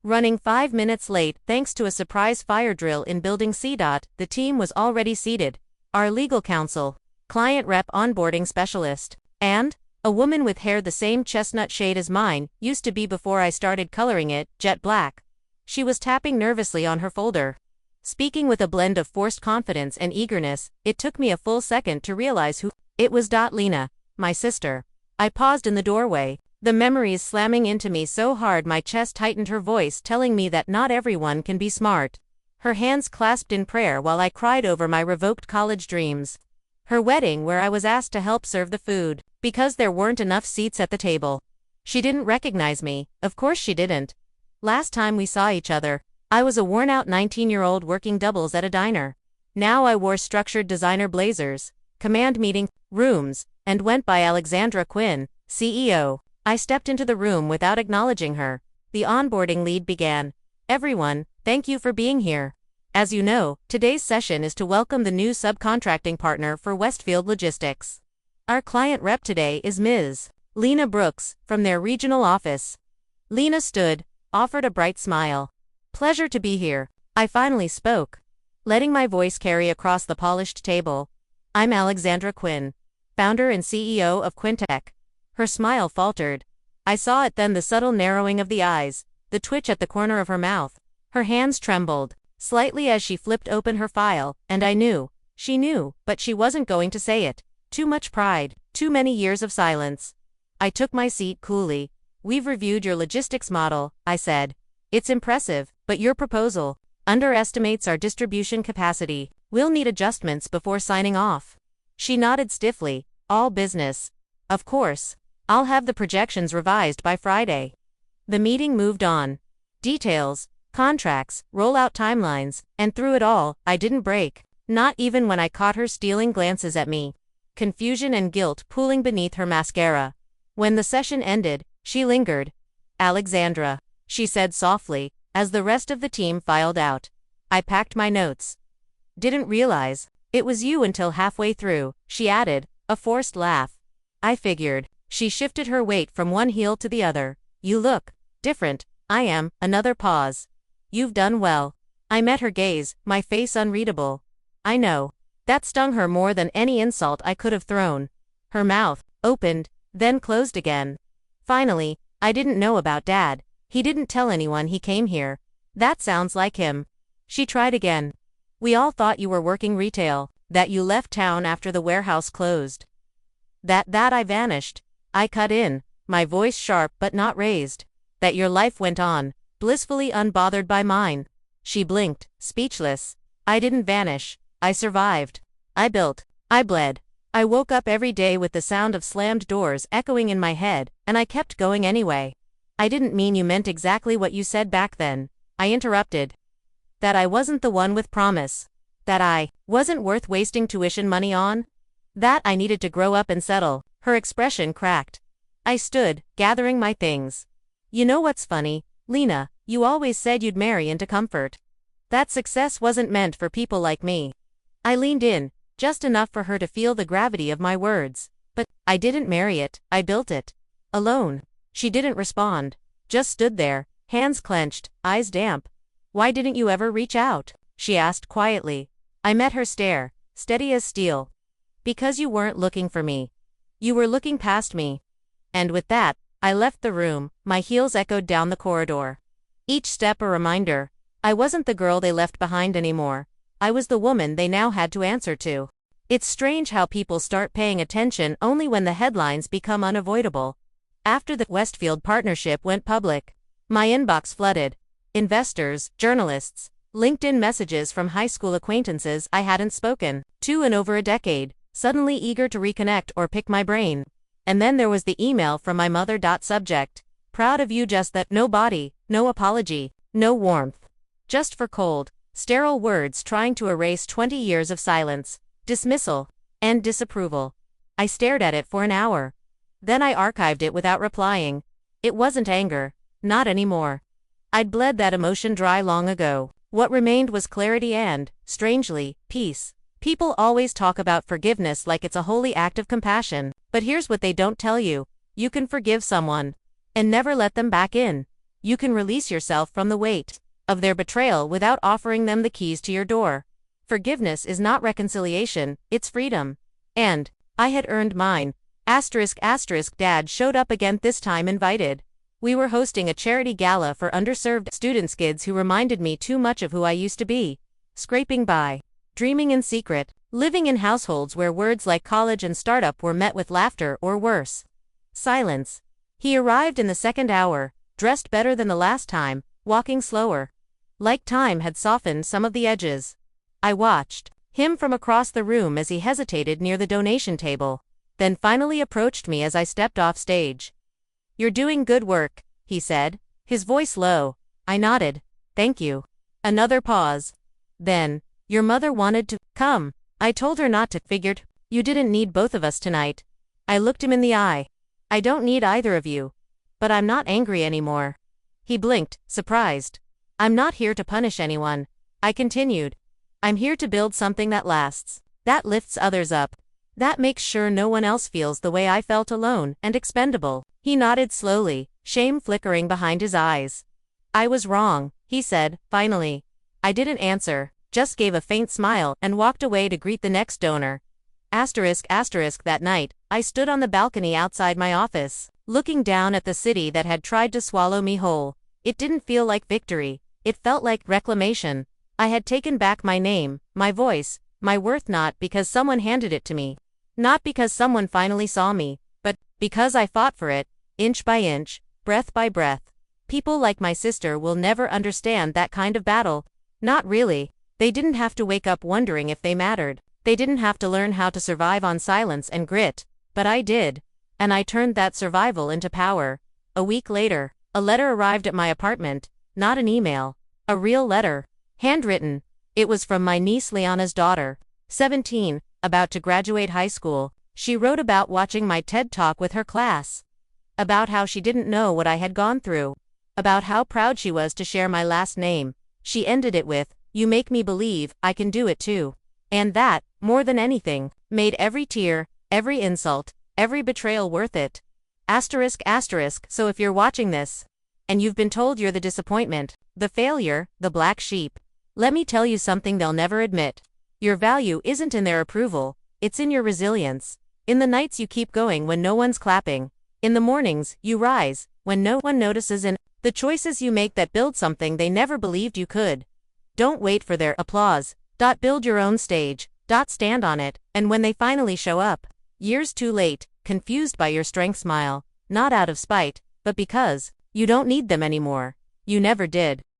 Running 5 minutes late thanks to a surprise fire drill in Building C. The team was already seated. Our legal counsel, client rep onboarding specialist, and a woman with hair the same chestnut shade as mine used to be before I started coloring it, jet black. She was tapping nervously on her folder. Speaking with a blend of forced confidence and eagerness, it took me a full second to realize who it was. Lena, my sister. I paused in the doorway, the memories slamming into me so hard my chest tightened, her voice telling me that not everyone can be smart. Her hands clasped in prayer while I cried over my revoked college dreams. Her wedding where I was asked to help serve the food, because there weren't enough seats at the table. She didn't recognize me, of course she didn't. Last time we saw each other, I was a worn-out 19-year-old working doubles at a diner. Now I wore structured designer blazers, command meeting rooms, and went by Alexandra Quinn, CEO. I stepped into the room without acknowledging her. The onboarding lead began. "Everyone, thank you for being here. As you know, today's session is to welcome the new subcontracting partner for Westfield Logistics. Our client rep today is Ms. Lena Brooks, from their regional office." Lena stood, offered a bright smile. "Pleasure to be here." I finally spoke, letting my voice carry across the polished table. "I'm Alexandra Quinn, founder and CEO of Quintech." Her smile faltered. I saw it then, the subtle narrowing of the eyes, the twitch at the corner of her mouth. Her hands trembled slightly as she flipped open her file, and I knew. She knew, but she wasn't going to say it. Too much pride, too many years of silence. I took my seat coolly. "We've reviewed your logistics model," I said. "It's impressive, but your proposal underestimates our distribution capacity. We'll need adjustments before signing off." She nodded stiffly. "All business. Of course. I'll have the projections revised by Friday." The meeting moved on. Details, contracts, rollout timelines, and through it all, I didn't break. Not even when I caught her stealing glances at me. Confusion and guilt pooling beneath her mascara. When the session ended, she lingered. "Alexandra," she said softly, as the rest of the team filed out. I packed my notes. "Didn't realize it was you until halfway through," she added, a forced laugh. I figured. She shifted her weight from one heel to the other. "You look different." "I am." Another pause. "You've done well." I met her gaze, my face unreadable. "I know." That stung her more than any insult I could have thrown. Her mouth opened, then closed again. "Finally, I didn't know about Dad. He didn't tell anyone he came here." "That sounds like him." She tried again. "We all thought you were working retail, that you left town after the warehouse closed. That I vanished." I cut in, my voice sharp but not raised. "That your life went on, blissfully unbothered by mine." She blinked, speechless. "I didn't vanish. I survived. I built. I bled. I woke up every day with the sound of slammed doors echoing in my head, and I kept going anyway." "I didn't mean you meant exactly what you said back then." I interrupted. That I wasn't the one with promise. That I wasn't worth wasting tuition money on. That I needed to grow up and settle. Her expression cracked. I stood, gathering my things. You know what's funny, Lena, you always said you'd marry into comfort. That success wasn't meant for people like me. I leaned in, just enough for her to feel the gravity of my words. But I didn't marry it, I built it. Alone. She didn't respond. Just stood there, hands clenched, eyes damp. Why didn't you ever reach out? She asked quietly. I met her stare, steady as steel. Because you weren't looking for me. You were looking past me. And with that, I left the room, my heels echoed down the corridor. Each step a reminder. I wasn't the girl they left behind anymore. I was the woman they now had to answer to. It's strange how people start paying attention only when the headlines become unavoidable. After the Westfield partnership went public, my inbox flooded. Investors, journalists, LinkedIn messages from high school acquaintances I hadn't spoken to in over a decade, suddenly eager to reconnect or pick my brain. And then there was the email from my mother. Subject: proud of you, just that. No body, no apology, no warmth. Just for cold, sterile words trying to erase 20 years of silence, dismissal, and disapproval. I stared at it for an hour. Then I archived it without replying. It wasn't anger. Not anymore. I'd bled that emotion dry long ago. What remained was clarity and, strangely, peace. People always talk about forgiveness like it's a holy act of compassion. But here's what they don't tell you. You can forgive someone and never let them back in. You can release yourself from the weight of their betrayal without offering them the keys to your door. Forgiveness is not reconciliation, it's freedom. And I had earned mine. Dad showed up again, this time invited. We were hosting a charity gala for underserved students, kids who reminded me too much of who I used to be. Scraping by, dreaming in secret, living in households where words like college and startup were met with laughter or worse. Silence. He arrived in the second hour, dressed better than the last time, walking slower. Like time had softened some of the edges. I watched him from across the room as he hesitated near the donation table, then finally approached me as I stepped off stage. You're doing good work, he said, his voice low. I nodded. Thank you. Another pause. Then, your mother wanted to come. I told her not to. Figured you didn't need both of us tonight. I looked him in the eye. I don't need either of you. But I'm not angry anymore. He blinked, surprised. I'm not here to punish anyone. I continued. I'm here to build something that lasts. That lifts others up. That makes sure no one else feels the way I felt, alone and expendable. He nodded slowly, shame flickering behind his eyes. I was wrong, he said, finally. I didn't answer, just gave a faint smile and walked away to greet the next donor. That night, I stood on the balcony outside my office, looking down at the city that had tried to swallow me whole. It didn't feel like victory. It felt like reclamation. I had taken back my name, my voice, my worth, not because someone handed it to me. Not because someone finally saw me, but because I fought for it, inch by inch, breath by breath. People like my sister will never understand that kind of battle. Not really. They didn't have to wake up wondering if they mattered. They didn't have to learn how to survive on silence and grit. But I did. And I turned that survival into power. A week later, a letter arrived at my apartment. Not an email. A real letter. Handwritten. It was from my niece Liana's daughter, 17, about to graduate high school. She wrote about watching my TED Talk with her class. About how she didn't know what I had gone through. About how proud she was to share my last name. She ended it with, "You make me believe I can do it too." And that, more than anything, made every tear, every insult, every betrayal worth it. So if you're watching this, and you've been told you're the disappointment, the failure, the black sheep, let me tell you something they'll never admit. Your value isn't in their approval, it's in your resilience. In the nights you keep going when no one's clapping. In the mornings you rise, when no one notices, in the choices you make that build something they never believed you could. Don't wait for their applause. Build your own stage. Stand on it, and when they finally show up, years too late, confused by your strength, smile, not out of spite, but because you don't need them anymore. You never did.